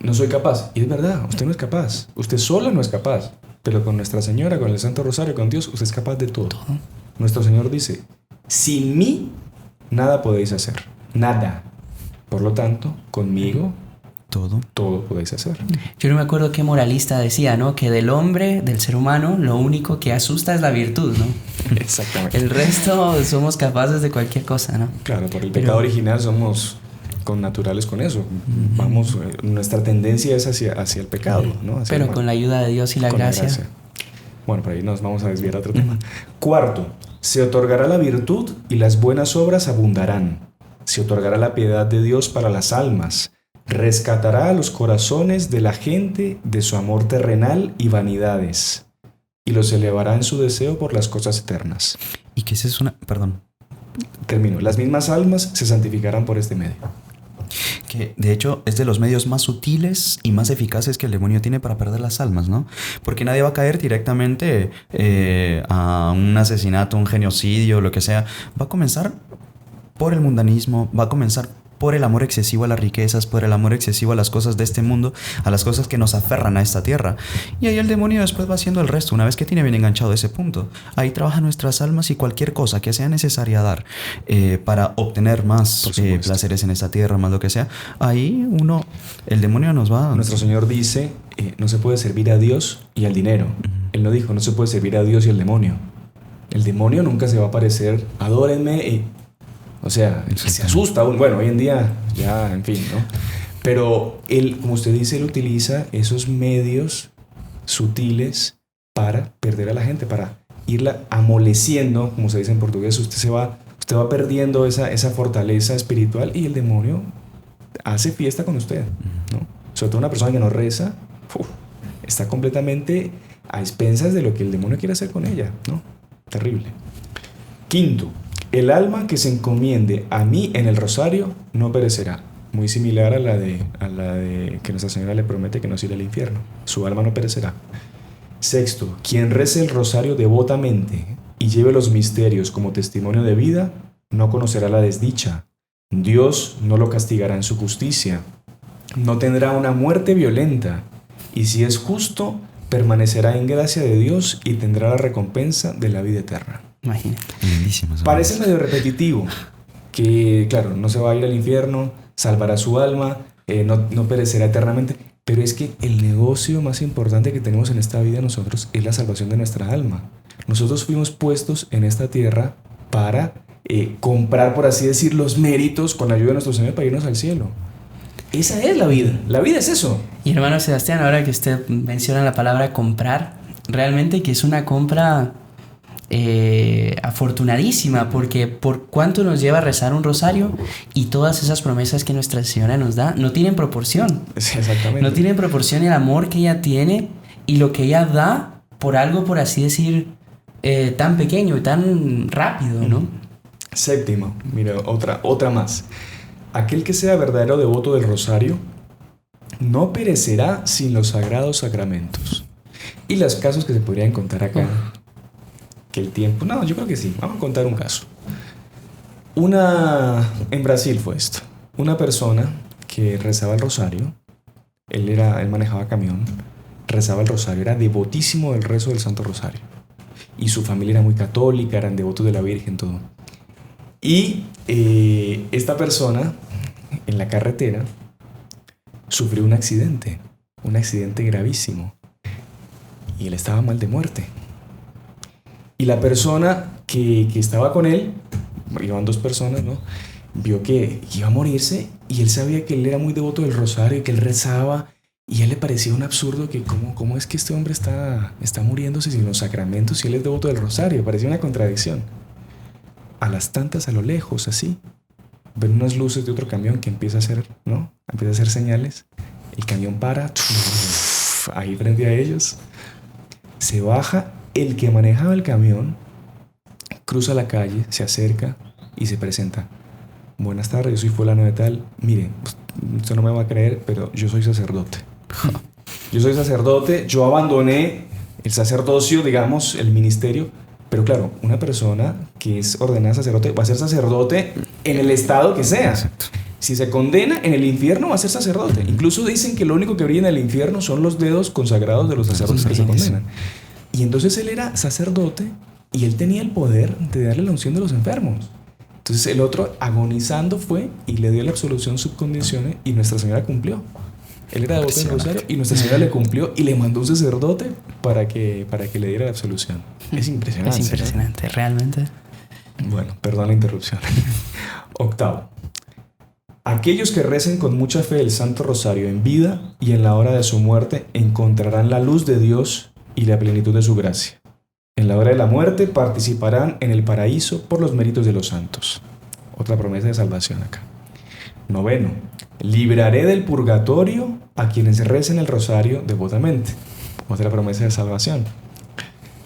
[SPEAKER 1] no soy capaz. Y es verdad, usted no es capaz. Usted sola no es capaz. Pero con Nuestra Señora, con el Santo Rosario, con Dios, usted es capaz de todo. Nuestro Señor dice, sin mí nada podéis hacer. Nada. Por lo tanto, conmigo todo podéis hacer.
[SPEAKER 3] Yo no me acuerdo qué moralista decía, ¿no? Que del hombre, del ser humano, lo único que asusta es la virtud, ¿no?
[SPEAKER 1] Exactamente.
[SPEAKER 3] El resto somos capaces de cualquier cosa, ¿no?
[SPEAKER 1] Claro, por el pecado original somos connaturales con eso. Vamos, nuestra tendencia es hacia el pecado, ¿no? Hacia
[SPEAKER 3] Pero
[SPEAKER 1] el mal.
[SPEAKER 3] con la ayuda de Dios y la
[SPEAKER 1] Con
[SPEAKER 3] gracia.
[SPEAKER 1] Bueno, por ahí nos vamos a desviar a otro tema. Cuarto, se otorgará la virtud y las buenas obras abundarán. Se otorgará la piedad de Dios para las almas. Rescatará a los corazones de la gente de su amor terrenal y vanidades, y los elevará en su deseo por las cosas eternas.
[SPEAKER 2] Y que esa es una... Perdón.
[SPEAKER 1] Termino. Las mismas almas se santificarán por este medio.
[SPEAKER 2] Que de hecho es de los medios más sutiles y más eficaces que el demonio tiene para perder las almas, ¿no? Porque nadie va a caer directamente a un asesinato, un genocidio, lo que sea. Va a comenzar por el mundanismo, va a comenzar por el amor excesivo a las riquezas, por el amor excesivo a las cosas de este mundo, a las cosas que nos aferran a esta tierra. Y ahí el demonio después va haciendo el resto, una vez que tiene bien enganchado ese punto. Ahí trabaja nuestras almas y cualquier cosa que sea necesaria dar para obtener más placeres en esta tierra, más lo que sea. Ahí el demonio nos va...
[SPEAKER 1] Nuestro Señor dice, no se puede servir a Dios y al dinero. Él no dijo, no se puede servir a Dios y al demonio. El demonio nunca se va a aparecer, adórenme. O sea, se asusta uno. Bueno, hoy en día ya, en fin, ¿no? Pero él, como usted dice, él utiliza esos medios sutiles para perder a la gente, para irla amoleciendo, como se dice en portugués. Usted va perdiendo esa fortaleza espiritual y el demonio hace fiesta con usted, ¿no? Sobre todo una persona que no reza, está completamente a expensas de lo que el demonio quiere hacer con ella, ¿no? Terrible. Quinto, el alma que se encomiende a mí en el rosario no perecerá. Muy similar a la de que Nuestra Señora le promete que no se irá al infierno. Su alma no perecerá. Sexto, quien rece el rosario devotamente y lleve los misterios como testimonio de vida, no conocerá la desdicha. Dios no lo castigará en su justicia. No tendrá una muerte violenta. Y si es justo, permanecerá en gracia de Dios y tendrá la recompensa de la vida eterna.
[SPEAKER 3] Imagínate.
[SPEAKER 2] Lindísimo,
[SPEAKER 1] Parece medio repetitivo, que claro, no se va a ir al infierno, salvará su alma, no perecerá eternamente, pero es que el negocio más importante que tenemos en esta vida nosotros es la salvación de nuestra alma. Nosotros fuimos puestos en esta tierra para comprar, por así decir, los méritos con la ayuda de nuestro Señor para irnos al cielo. Esa es la vida es eso.
[SPEAKER 3] Y hermano Sebastián, ahora que usted menciona la palabra comprar, realmente que es una compra afortunadísima, porque por cuánto nos lleva a rezar un rosario y todas esas promesas que Nuestra Señora nos da no tienen proporción.
[SPEAKER 1] Sí, exactamente.
[SPEAKER 3] No tienen proporción el amor que ella tiene y lo que ella da por algo, por así decir, tan pequeño y tan rápido, ¿no?
[SPEAKER 1] Séptimo, mira, otra más. Aquel que sea verdadero devoto del rosario no perecerá sin los sagrados sacramentos. Y los casos que se podrían contar acá, que el tiempo... No, yo creo que sí. Vamos a contar un caso. En Brasil fue esto. Una persona que rezaba el rosario, él manejaba camión, rezaba el rosario, era devotísimo del rezo del Santo Rosario. Y su familia era muy católica, eran devotos de la Virgen, todo. Y esta persona, en la carretera, sufrió un accidente gravísimo. Y él estaba mal de muerte. Y la persona que estaba con él, iban dos personas, ¿no? Vio que iba a morirse y él sabía que él era muy devoto del rosario y que él rezaba. Y a él le parecía un absurdo que cómo es que este hombre está muriéndose sin los sacramentos y él es devoto del rosario. Parecía una contradicción. A las tantas, a lo lejos, así, ven unas luces de otro camión que empieza a hacer, ¿no? Empieza a hacer señales. El camión para, ahí frente a ellos. Se baja el que manejaba el camión, cruza la calle, se acerca y se presenta. Buenas tardes, yo soy fulano de tal. Mire, usted no me va a creer, pero yo soy sacerdote. Yo abandoné el sacerdocio, digamos, el ministerio. Pero claro, una persona que es ordenada sacerdote va a ser sacerdote en el estado que sea.
[SPEAKER 2] Exacto.
[SPEAKER 1] Si se condena en el infierno va a ser sacerdote. Incluso dicen que lo único que brilla en el infierno son los dedos consagrados de los sacerdotes que se condenan. Y entonces él era sacerdote y él tenía el poder de darle la unción de los enfermos. Entonces el otro agonizando fue y le dio la absolución sub condiciones y Nuestra Señora cumplió. Él era devoto del rosario y Nuestra Señora le cumplió y le mandó un sacerdote para que le diera la absolución. Es impresionante.
[SPEAKER 3] Es impresionante, realmente.
[SPEAKER 1] Bueno, perdón la interrupción. Octavo. Aquellos que recen con mucha fe el Santo Rosario en vida y en la hora de su muerte encontrarán la luz de Dios y la plenitud de su gracia. En la hora de la muerte participarán en el paraíso por los méritos de los santos. Otra promesa de salvación acá. Noveno. Libraré del purgatorio a quienes recen el rosario devotamente. Otra promesa de salvación.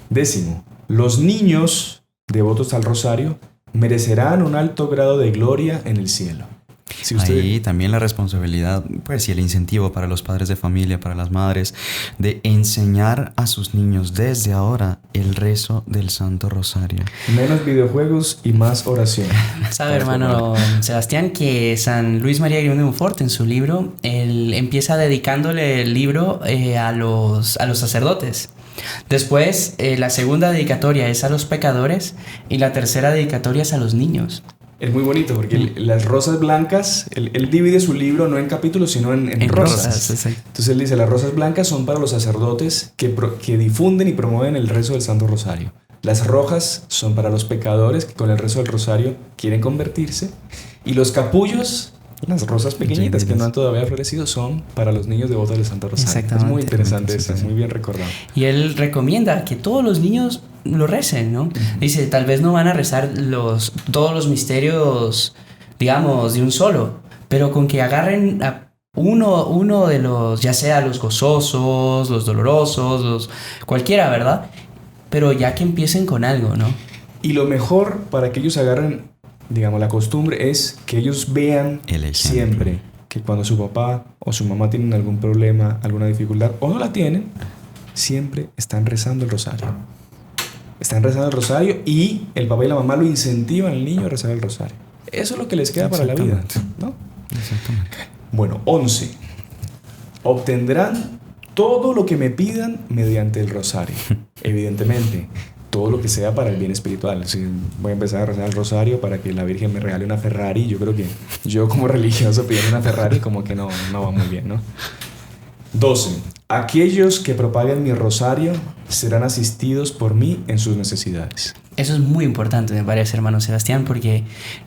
[SPEAKER 1] Décimo. Los niños devotos al rosario merecerán un alto grado de gloria en el cielo. Si usted...
[SPEAKER 2] Ahí también la responsabilidad, pues, y el incentivo para los padres de familia, para las madres, de enseñar a sus niños desde ahora el rezo del Santo Rosario.
[SPEAKER 1] Menos videojuegos y más oración.
[SPEAKER 3] Sabe, hermano Sebastián, que San Luis María Griñón de Montfort, en su libro, él empieza dedicándole el libro a los sacerdotes. Después, la segunda dedicatoria es a los pecadores y la tercera dedicatoria es a los niños.
[SPEAKER 1] Es muy bonito porque las rosas blancas, él divide su libro no en capítulos, sino en rosas. Entonces él dice, las rosas blancas son para los sacerdotes que difunden y promueven el rezo del Santo Rosario. Las rojas son para los pecadores que con el rezo del Rosario quieren convertirse. Y los capullos, las rosas pequeñitas que no han todavía florecido, son para los niños devotos del Santo Rosario. Es muy interesante eso, muy bien recordado.
[SPEAKER 3] Y él recomienda que todos los niños lo recen, ¿no? Dice, tal vez no van a rezar todos los misterios, digamos, de un solo, pero con que agarren a uno de los, ya sea los gozosos, los dolorosos, cualquiera, ¿verdad? Pero ya que empiecen con algo, ¿no?
[SPEAKER 1] Y lo mejor para que ellos agarren, digamos, la costumbre es que ellos vean siempre que cuando su papá o su mamá tienen algún problema, alguna dificultad, o no la tienen, siempre están rezando el rosario. Están rezando el rosario y el papá y la mamá lo incentivan al niño a rezar el rosario. Eso es lo que les queda para la vida, ¿no?
[SPEAKER 2] Exactamente.
[SPEAKER 1] Bueno, 11. Obtendrán todo lo que me pidan mediante el rosario. Evidentemente, todo lo que sea para el bien espiritual. Si voy a empezar a rezar el rosario para que la Virgen me regale una Ferrari, yo creo que yo como religioso pidiendo una Ferrari como que no va muy bien, ¿no? 12. Aquellos que propaguen mi rosario serán asistidos por mí en sus necesidades.
[SPEAKER 3] Eso es muy importante, me parece, hermano Sebastián, porque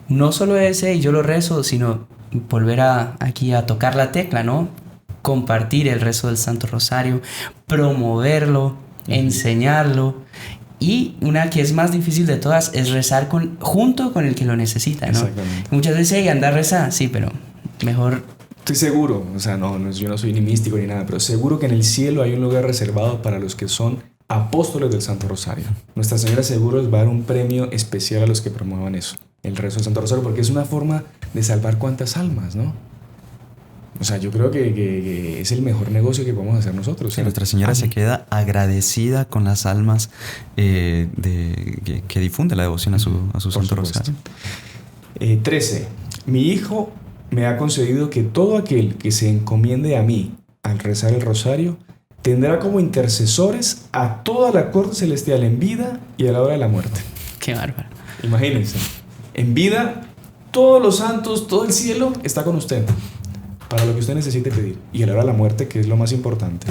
[SPEAKER 3] no solo ese y yo lo rezo, sino volver aquí a tocar la tecla, ¿no? Compartir el rezo del Santo Rosario, promoverlo, enseñarlo. Y una que es más difícil de todas es rezar junto con el que lo necesita, ¿no?
[SPEAKER 1] Exactamente.
[SPEAKER 3] Muchas veces andar a rezar, sí, pero mejor...
[SPEAKER 1] Estoy seguro, o sea, yo no soy ni místico ni nada, pero seguro que en el cielo hay un lugar reservado para los que son apóstoles del Santo Rosario. Nuestra Señora seguro les va a dar un premio especial a los que promuevan eso, el rezo del Santo Rosario, porque es una forma de salvar cuantas almas, ¿no? O sea, yo creo que es el mejor negocio que podemos hacer nosotros.
[SPEAKER 2] Sí, Nuestra Señora se queda agradecida con las almas que difunde la devoción a su Santo Rosario.
[SPEAKER 1] 13. Mi Hijo me ha concedido que todo aquel que se encomiende a mí al rezar el rosario tendrá como intercesores a toda la corte celestial en vida y a la hora de la muerte.
[SPEAKER 3] Qué bárbaro.
[SPEAKER 1] Imagínense, en vida todos los santos, todo el cielo está con usted para lo que usted necesite pedir. Y a la hora de la muerte, que es lo más importante,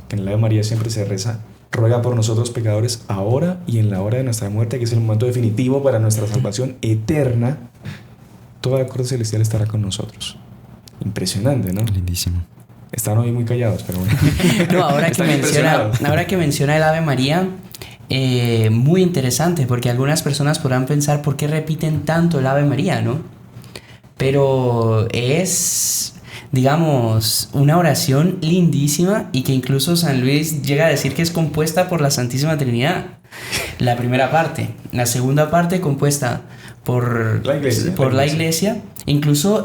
[SPEAKER 1] que en el Ave María siempre se reza, ruega por nosotros pecadores ahora y en la hora de nuestra muerte, que es el momento definitivo para nuestra salvación eterna. Toda la corte celestial estará con nosotros. Impresionante, ¿no?
[SPEAKER 2] Lindísimo.
[SPEAKER 1] Están hoy muy callados, pero bueno.
[SPEAKER 3] No, ahora que menciona el Ave María, muy interesante, porque algunas personas podrán pensar por qué repiten tanto el Ave María, ¿no? Pero es, digamos, una oración lindísima y que incluso San Luis llega a decir que es compuesta por la Santísima Trinidad. La primera parte. La segunda parte compuesta por la iglesia, incluso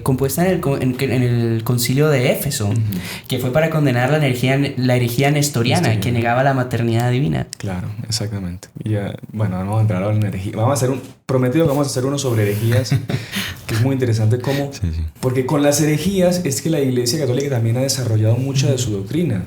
[SPEAKER 3] compuesta en el concilio de Éfeso, que fue para condenar la herejía nestoriana, que negaba la maternidad divina.
[SPEAKER 1] Claro, exactamente. Y ya, bueno, vamos a entrar ahora en herejía. Prometido que vamos a hacer uno sobre herejías, que es muy interesante cómo, porque con las herejías es que la Iglesia Católica también ha desarrollado mucha de su doctrina.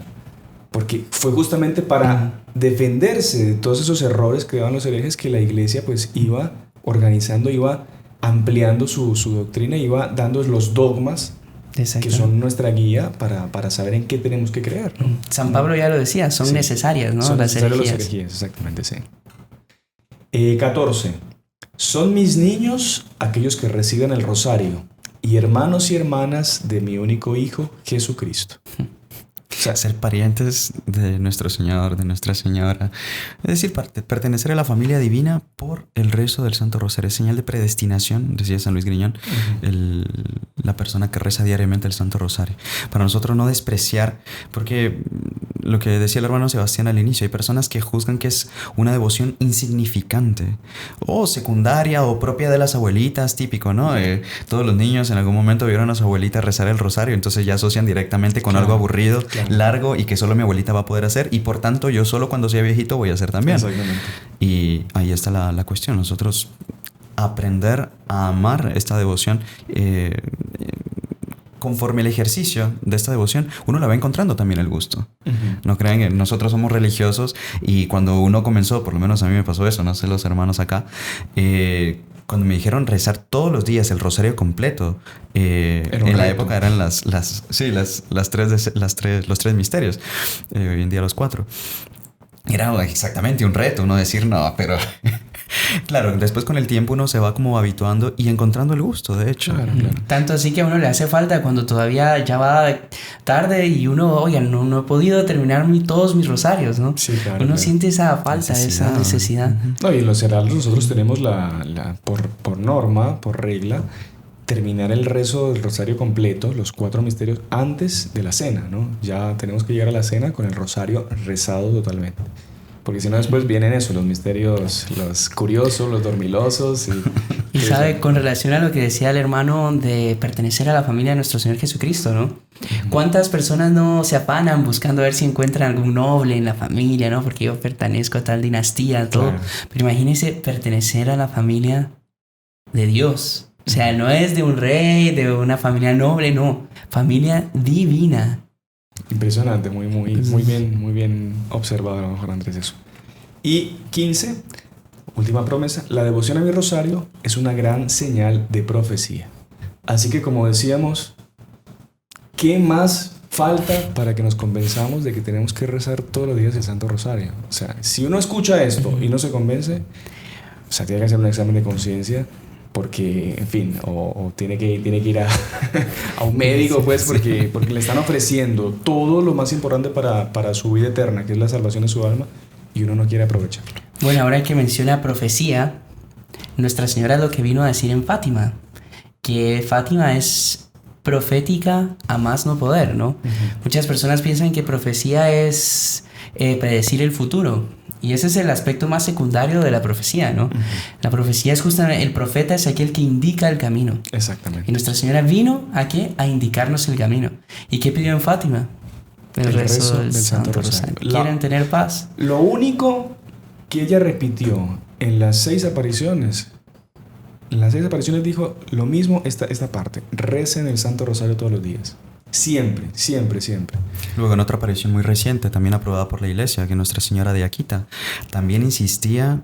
[SPEAKER 1] Porque fue justamente para defenderse de todos esos errores que daban los herejes que la Iglesia pues iba organizando, iba ampliando su doctrina, iba dando los dogmas que son nuestra guía para saber en qué tenemos que creer, ¿no?
[SPEAKER 3] San Pablo ya lo decía, son necesarias, ¿no?
[SPEAKER 1] Son
[SPEAKER 3] las
[SPEAKER 1] necesarias
[SPEAKER 3] herejías.
[SPEAKER 1] las herejías, exactamente, sí. 14. Son mis niños aquellos que reciben el rosario y hermanos y hermanas de mi único Hijo, Jesucristo.
[SPEAKER 2] O sea, ser parientes de nuestro Señor, de Nuestra Señora. Es decir, pertenecer a la familia divina por el rezo del Santo Rosario. Es señal de predestinación, decía San Luis Griñón, la persona que reza diariamente el Santo Rosario. Para nosotros no despreciar, porque lo que decía el hermano Sebastián al inicio, hay personas que juzgan que es una devoción insignificante o secundaria o propia de las abuelitas, típico, ¿no? Todos los niños en algún momento vieron a su abuelita rezar el rosario, entonces ya asocian directamente con algo aburrido, largo y que solo mi abuelita va a poder hacer y por tanto yo solo cuando sea viejito voy a hacer también.
[SPEAKER 1] Exactamente.
[SPEAKER 2] Y ahí está la cuestión. Nosotros aprender a amar esta devoción conforme el ejercicio de esta devoción, uno la va encontrando también el gusto. No crean que nosotros somos religiosos y cuando uno comenzó, por lo menos a mí me pasó eso, no sé los hermanos acá, cuando me dijeron rezar todos los días el rosario completo, en la época eran los tres misterios, hoy en día los 4. Era exactamente un reto, uno decir no, pero claro, después con el tiempo uno se va como habituando y encontrando el gusto, de hecho.
[SPEAKER 1] Claro.
[SPEAKER 3] Tanto así que a uno le hace falta cuando todavía ya va tarde y uno, oigan, no he podido terminar todos mis rosarios, ¿no?
[SPEAKER 1] Sí, claro.
[SPEAKER 3] Uno siente esa falta, esa necesidad.
[SPEAKER 1] No, y en los heraldos nosotros tenemos por norma, por regla, terminar el rezo del rosario completo, los 4 misterios, antes de la cena, ¿no? Ya tenemos que llegar a la cena con el rosario rezado totalmente. Porque si no, después vienen eso, los misterios, los curiosos, los dormilosos.
[SPEAKER 3] Y sabe, con relación a lo que decía el hermano de pertenecer a la familia de nuestro Señor Jesucristo, ¿no? ¿Cuántas personas no se afanan buscando a ver si encuentran algún noble en la familia, ¿no? Porque yo pertenezco a tal dinastía, todo. Claro. Pero imagínese pertenecer a la familia de Dios. O sea, no es de un rey, de una familia noble, no. Familia divina.
[SPEAKER 1] Impresionante, muy bien observado, a lo mejor, Andrés, eso. Y 15, última promesa, la devoción a mi rosario es una gran señal de profecía. Así que, como decíamos, ¿qué más falta para que nos convenzamos de que tenemos que rezar todos los días el Santo Rosario? O sea, si uno escucha esto y no se convence, o sea, tiene que hacer un examen de conciencia. Porque, en fin, o tiene que ir a un médico, pues, porque le están ofreciendo todo lo más importante para su vida eterna, que es la salvación de su alma, y uno no quiere aprovecharlo.
[SPEAKER 3] Bueno, ahora que menciona profecía, Nuestra Señora es lo que vino a decir en Fátima, que Fátima es profética a más no poder, ¿no? Muchas personas piensan que profecía es predecir el futuro. Y ese es el aspecto más secundario de la profecía, ¿no? La profecía es justamente, el profeta es aquel que indica el camino.
[SPEAKER 1] Exactamente.
[SPEAKER 3] Y Nuestra Señora vino ¿a qué? A indicarnos el camino. ¿Y qué pidió en Fátima? El rezo del Santo Rosario. ¿Quieren tener paz?
[SPEAKER 1] Lo único que ella repitió en las 6 apariciones, dijo lo mismo esta parte: recen el Santo Rosario todos los días. Siempre.
[SPEAKER 2] Luego, en otra aparición muy reciente, también aprobada por la Iglesia, que Nuestra Señora de Akita también insistía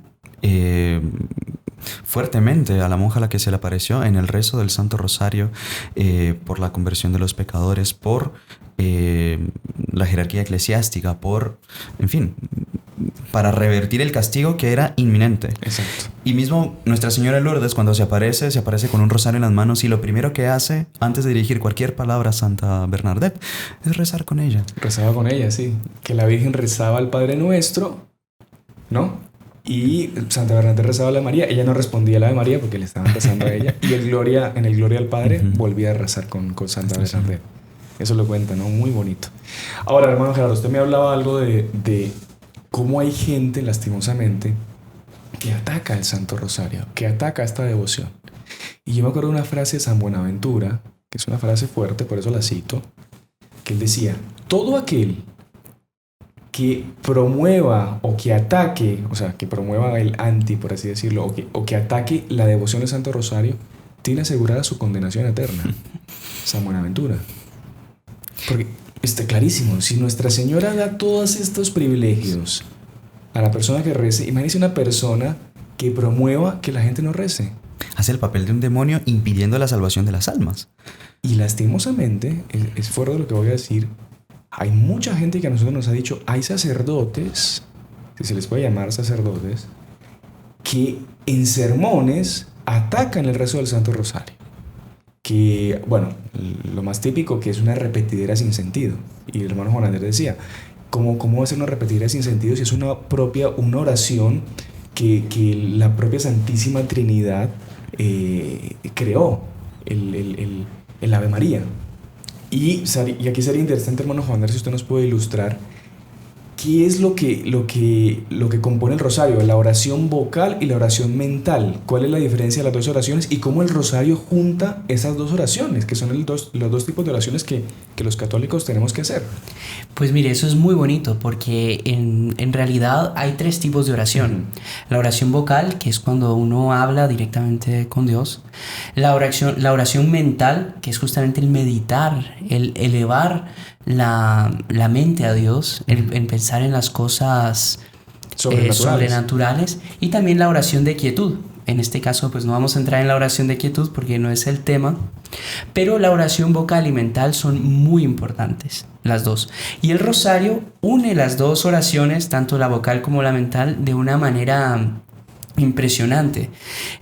[SPEAKER 2] fuertemente a la monja a la que se le apareció en el rezo del Santo Rosario por la conversión de los pecadores, por la jerarquía eclesiástica, en fin, para revertir el castigo que era inminente.
[SPEAKER 1] Exacto.
[SPEAKER 2] Y mismo Nuestra Señora de Lourdes, cuando se aparece con un rosario en las manos y lo primero que hace antes de dirigir cualquier palabra a Santa Bernadette es rezar con ella.
[SPEAKER 1] Rezaba con ella, sí. Que la Virgen rezaba al Padre Nuestro, ¿no? Y Santa Bernadette rezaba a la María. Ella no respondía a la de María porque le estaban rezando a ella. Y en el Gloria al Padre volvía a rezar con Santa Bernadette. Eso lo cuenta, ¿no? Muy bonito. Ahora, hermano Gerardo, usted me hablaba algo de cómo hay gente, lastimosamente, que ataca el Santo Rosario, que ataca esta devoción. Y yo me acuerdo de una frase de San Buenaventura, que es una frase fuerte, por eso la cito, que él decía: todo aquel que promueva o que ataque, o sea, que promueva el anti, por así decirlo, o que ataque la devoción del Santo Rosario, tiene asegurada su condenación eterna. San Buenaventura. Porque está clarísimo, si Nuestra Señora da todos estos privilegios a la persona que rece, imagínese una persona que promueva que la gente no rece.
[SPEAKER 2] Hace el papel de un demonio impidiendo la salvación de las almas.
[SPEAKER 1] Y lastimosamente, es fuera de lo que voy a decir, hay mucha gente que a nosotros nos ha dicho, hay sacerdotes, si se les puede llamar sacerdotes, que en sermones atacan el rezo del Santo Rosario. Que, bueno, lo más típico que es una repetidera sin sentido. Y el hermano Juan Andrés decía, ¿cómo va a ser una repetidera sin sentido si es una oración que la propia Santísima Trinidad creó, el Ave María? Y aquí sería interesante, hermano Juan Andrés, si usted nos puede ilustrar qué es lo que compone el rosario, la oración vocal y la oración mental. ¿Cuál es la diferencia de las dos oraciones y cómo el rosario junta esas dos oraciones, que son los dos tipos de oraciones que los católicos tenemos que hacer?
[SPEAKER 3] Pues mire, eso es muy bonito porque en realidad hay 3 tipos de oración. La oración vocal, que es cuando uno habla directamente con Dios. La oración mental, que es justamente el meditar, el elevar la mente a Dios, en pensar en las cosas sobrenaturales. Y también la oración de quietud. En este caso, pues no vamos a entrar en la oración de quietud porque no es el tema, pero la oración vocal y mental son muy importantes, las dos. Y el rosario une las dos oraciones, tanto la vocal como la mental, de una manera impresionante.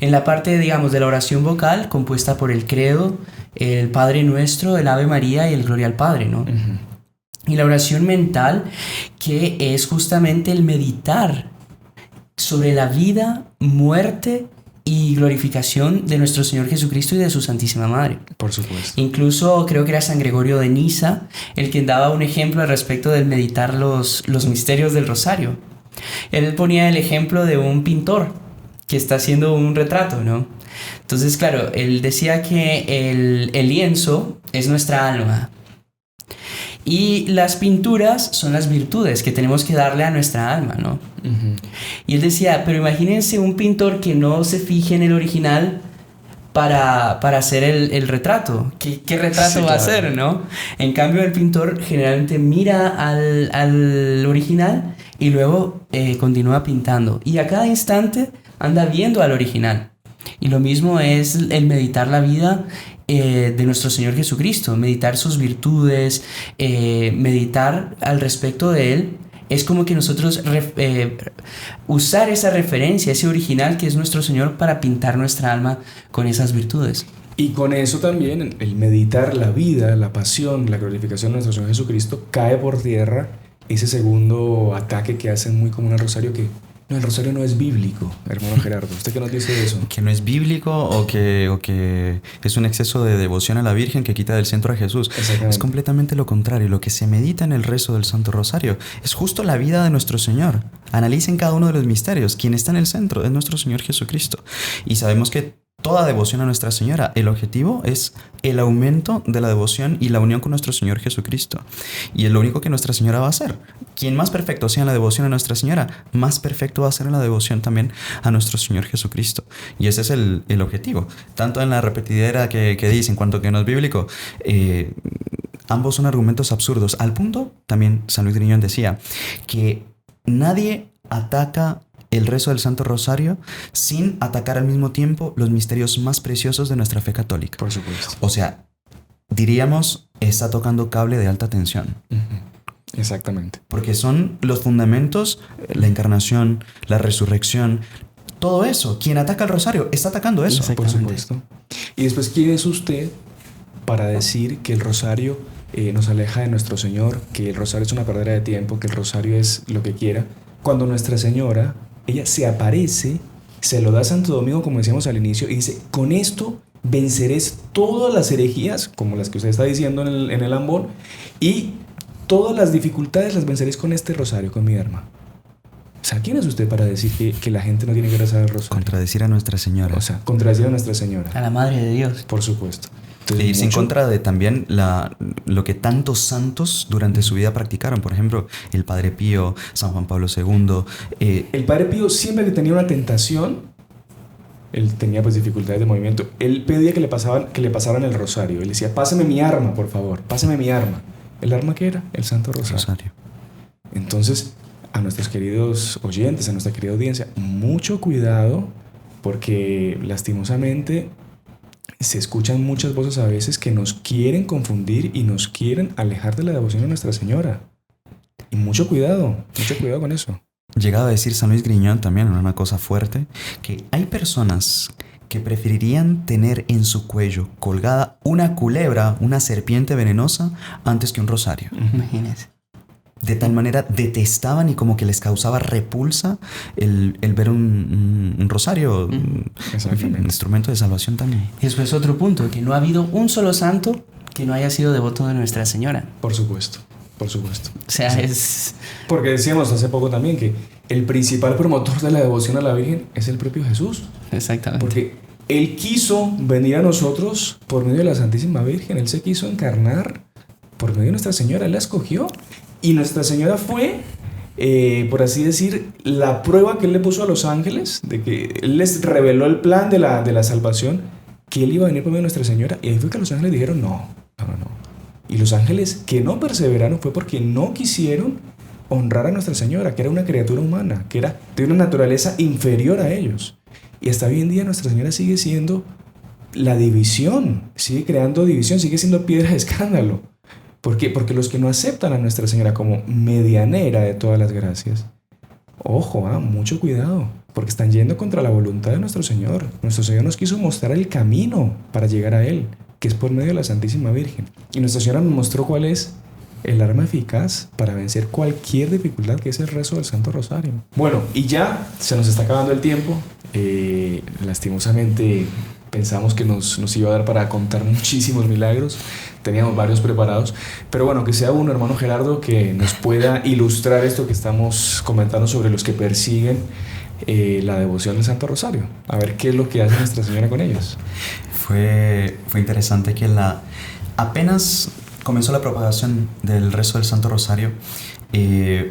[SPEAKER 3] En la parte, digamos, de la oración vocal, compuesta por el credo, el Padre Nuestro, el Ave María y el Gloria al Padre, ¿no? Y la oración mental, que es justamente el meditar sobre la vida, muerte y glorificación de nuestro Señor Jesucristo y de su Santísima Madre.
[SPEAKER 1] Por supuesto.
[SPEAKER 3] Incluso creo que era San Gregorio de Niza el que daba un ejemplo al respecto del meditar los misterios del rosario. Él ponía el ejemplo de un pintor que está haciendo un retrato, ¿no? Entonces, claro, él decía que el lienzo es nuestra alma. Y las pinturas son las virtudes que tenemos que darle a nuestra alma, ¿no? Y él decía, pero imagínense un pintor que no se fije en el original para hacer el retrato. ¿Qué retrato va a hacer, no? En cambio, el pintor generalmente mira al original y luego continúa pintando. Y a cada instante anda viendo al original. Y lo mismo es el meditar la vida de nuestro Señor Jesucristo, meditar sus virtudes, meditar al respecto de Él. Es como que nosotros usar esa referencia, ese original que es nuestro Señor, para pintar nuestra alma con esas virtudes.
[SPEAKER 1] Y con eso también el meditar la vida, la pasión, la glorificación de nuestro Señor Jesucristo, cae por tierra ese segundo ataque que hacen muy común al rosario, que no, el rosario no es bíblico, hermano Gerardo. ¿Usted qué nos dice de eso?
[SPEAKER 2] Que no es bíblico o que es un exceso de devoción a la Virgen que quita del centro a Jesús. Es completamente lo contrario. Lo que se medita en el rezo del Santo Rosario es justo la vida de nuestro Señor. Analicen cada uno de los misterios. Quien está en el centro es nuestro Señor Jesucristo. Y sabemos que toda devoción a Nuestra Señora, el objetivo es el aumento de la devoción y la unión con nuestro Señor Jesucristo. Y es lo único que Nuestra Señora va a hacer. Quien más perfecto sea en la devoción a Nuestra Señora, más perfecto va a ser en la devoción también a nuestro Señor Jesucristo. Y ese es el objetivo. Tanto en la repetidera que dice, en cuanto que no es bíblico, ambos son argumentos absurdos. Al punto, también San Luis Griñón decía, que nadie ataca el rezo del Santo Rosario sin atacar al mismo tiempo los misterios más preciosos de nuestra fe católica.
[SPEAKER 1] Por supuesto.
[SPEAKER 2] O sea, diríamos, está tocando cable de alta tensión.
[SPEAKER 1] Exactamente.
[SPEAKER 2] Porque son los fundamentos, la encarnación, la resurrección, todo eso. Quien ataca el rosario está atacando eso.
[SPEAKER 1] Por supuesto. Y después, ¿quién es usted para decir que el rosario nos aleja de nuestro Señor, que el rosario es una pérdida de tiempo, que el rosario es lo que quiera? Cuando Nuestra Señora, ella se aparece, se lo da a Santo Domingo, como decíamos al inicio, y dice, con esto venceréis todas las herejías, como las que usted está diciendo en el ambón, y todas las dificultades las venceréis con este rosario, con mi arma. O sea, ¿quién es usted para decir que la gente no tiene que rezar el rosario?
[SPEAKER 2] Contradecir a Nuestra Señora.
[SPEAKER 1] O sea, contradecir a Nuestra Señora.
[SPEAKER 3] A la Madre de Dios.
[SPEAKER 1] Por supuesto.
[SPEAKER 2] Entonces, irse en contra de también lo que tantos santos durante su vida practicaron. Por ejemplo, el Padre Pío, San Juan Pablo II.
[SPEAKER 1] El Padre Pío, siempre que tenía una tentación, él tenía pues dificultades de movimiento, él pedía que le pasaran el rosario. Él decía, pásame mi arma, por favor, pásame mi arma. ¿El arma qué era? El Santo Rosario. Entonces, a nuestros queridos oyentes, a nuestra querida audiencia, mucho cuidado porque lastimosamente se escuchan muchas voces a veces que nos quieren confundir y nos quieren alejar de la devoción a Nuestra Señora. Y mucho cuidado con eso.
[SPEAKER 2] Llegaba a decir San Luis Griñón también, una cosa fuerte, que hay personas que preferirían tener en su cuello colgada una culebra, una serpiente venenosa, antes que un rosario.
[SPEAKER 3] Imagínense.
[SPEAKER 2] De tal manera detestaban y como que les causaba repulsa el ver un rosario, en fin, un instrumento de salvación también.
[SPEAKER 3] Y después otro punto, que no ha habido un solo santo que no haya sido devoto de Nuestra Señora.
[SPEAKER 1] Por supuesto. O
[SPEAKER 3] sea, sí. Es...
[SPEAKER 1] Porque decíamos hace poco también que el principal promotor de la devoción a la Virgen es el propio Jesús.
[SPEAKER 3] Exactamente.
[SPEAKER 1] Porque Él quiso venir a nosotros por medio de la Santísima Virgen. Él se quiso encarnar por medio de Nuestra Señora. Él la escogió. Y Nuestra Señora fue, por así decir, la prueba que Él le puso a los ángeles, de que Él les reveló el plan de la salvación, que Él iba a venir por medio de Nuestra Señora. Y ahí fue que los ángeles dijeron, no. Y los ángeles que no perseveraron fue porque no quisieron honrar a Nuestra Señora, que era una criatura humana, que era de una naturaleza inferior a ellos. Y hasta hoy en día Nuestra Señora sigue siendo la división, sigue creando división, sigue siendo piedra de escándalo. ¿Por qué? Porque los que no aceptan a Nuestra Señora como medianera de todas las gracias, ojo, mucho cuidado, porque están yendo contra la voluntad de nuestro Señor. Nuestro Señor nos quiso mostrar el camino para llegar a Él, que es por medio de la Santísima Virgen. Y Nuestra Señora nos mostró cuál es el arma eficaz para vencer cualquier dificultad, que es el rezo del Santo Rosario. Bueno, y ya se nos está acabando el tiempo. Lastimosamente pensamos que nos iba a dar para contar muchísimos milagros. Teníamos varios preparados. Pero bueno, que sea uno, hermano Gerardo, que nos pueda ilustrar esto que estamos comentando sobre los que persiguen la devoción del Santo Rosario. A ver qué es lo que hace Nuestra Señora con ellos.
[SPEAKER 2] Fue interesante que apenas comenzó la propagación del rezo del Santo Rosario,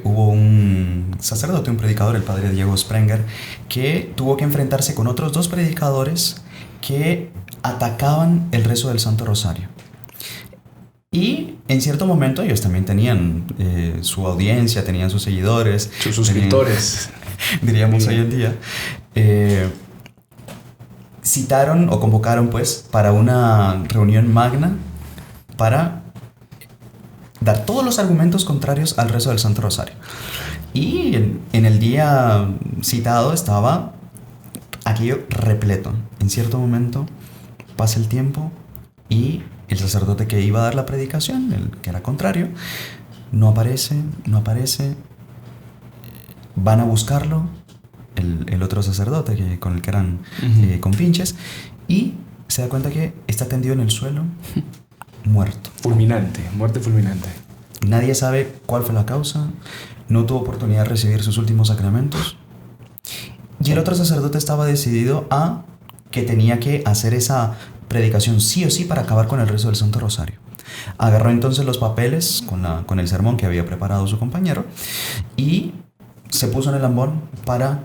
[SPEAKER 2] hubo un sacerdote, un predicador, el padre Diego Sprenger, que tuvo que enfrentarse con otros 2 predicadores que atacaban el rezo del Santo Rosario. Y en cierto momento ellos también tenían su audiencia, tenían sus seguidores,
[SPEAKER 1] sus suscriptores,
[SPEAKER 2] diríamos hoy en día. Citaron o convocaron pues para una reunión magna para dar todos los argumentos contrarios al rezo del Santo Rosario. Y en el día citado estaba aquello repleto. En cierto momento pasa el tiempo y el sacerdote que iba a dar la predicación, el que era contrario, no aparece. Van a buscarlo, el otro sacerdote con el que eran compinches, y se da cuenta que está tendido en el suelo, muerto.
[SPEAKER 1] Muerte fulminante.
[SPEAKER 2] Nadie sabe cuál fue la causa, no tuvo oportunidad de recibir sus últimos sacramentos. Y el otro sacerdote estaba decidido a que tenía que hacer esa predicación sí o sí para acabar con el rezo del Santo Rosario. Agarró entonces los papeles con el sermón que había preparado su compañero y se puso en el ambón para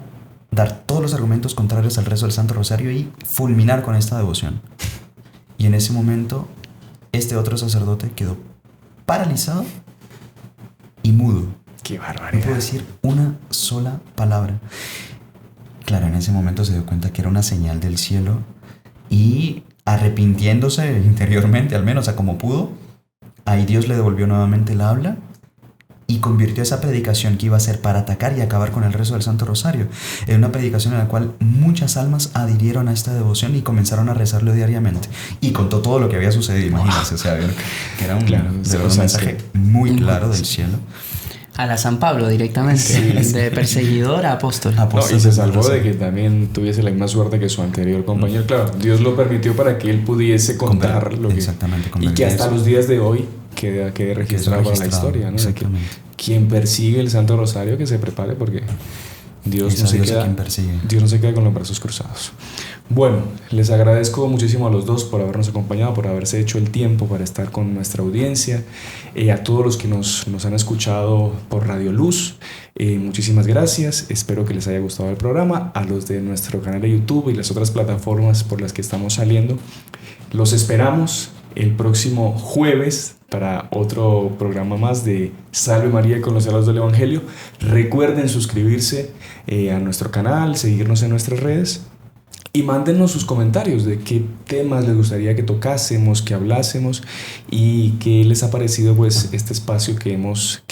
[SPEAKER 2] dar todos los argumentos contrarios al rezo del Santo Rosario y fulminar con esta devoción. Y en ese momento este otro sacerdote quedó paralizado y mudo.
[SPEAKER 1] ¡Qué barbaridad!
[SPEAKER 2] No pudo decir una sola palabra. Claro, en ese momento se dio cuenta que era una señal del cielo y, arrepintiéndose interiormente, al menos a como pudo, ahí Dios le devolvió nuevamente el habla y convirtió esa predicación que iba a ser para atacar y acabar con el rezo del Santo Rosario en una predicación en la cual muchas almas adhirieron a esta devoción y comenzaron a rezarlo diariamente. Y contó todo lo que había sucedido, imagínense, o sea, que era un mensaje muy claro del cielo.
[SPEAKER 3] A la San Pablo directamente, sí. De perseguidor a apóstol.
[SPEAKER 1] Y se salvó de que también tuviese la misma suerte que su anterior compañero. Claro, Dios lo permitió para que él pudiese contar lo que...
[SPEAKER 2] Exactamente.
[SPEAKER 1] Y que hasta los días de hoy quede registrado para la historia, ¿no?
[SPEAKER 2] Exactamente.
[SPEAKER 1] De que quien persigue el Santo Rosario, que se prepare porque Dios no se queda con los brazos cruzados. Bueno, les agradezco muchísimo a los dos por habernos acompañado, por haberse hecho el tiempo para estar con nuestra audiencia, a todos los que nos han escuchado por Radio Luz, muchísimas gracias, espero que les haya gustado el programa, a los de nuestro canal de YouTube y las otras plataformas por las que estamos saliendo, los esperamos el próximo jueves para otro programa más de Salve María con los Heraldos del Evangelio. Recuerden suscribirse a nuestro canal, seguirnos en nuestras redes. Y mándenos sus comentarios de qué temas les gustaría que tocásemos, que hablásemos y qué les ha parecido pues este espacio que hemos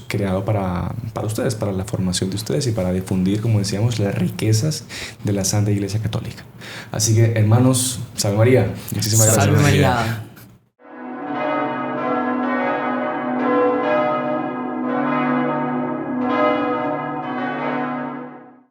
[SPEAKER 1] creado para ustedes, para la formación de ustedes y para difundir, como decíamos, las riquezas de la Santa Iglesia Católica. Así que, hermanos, Salve María. Muchísimas gracias.
[SPEAKER 3] Salve María.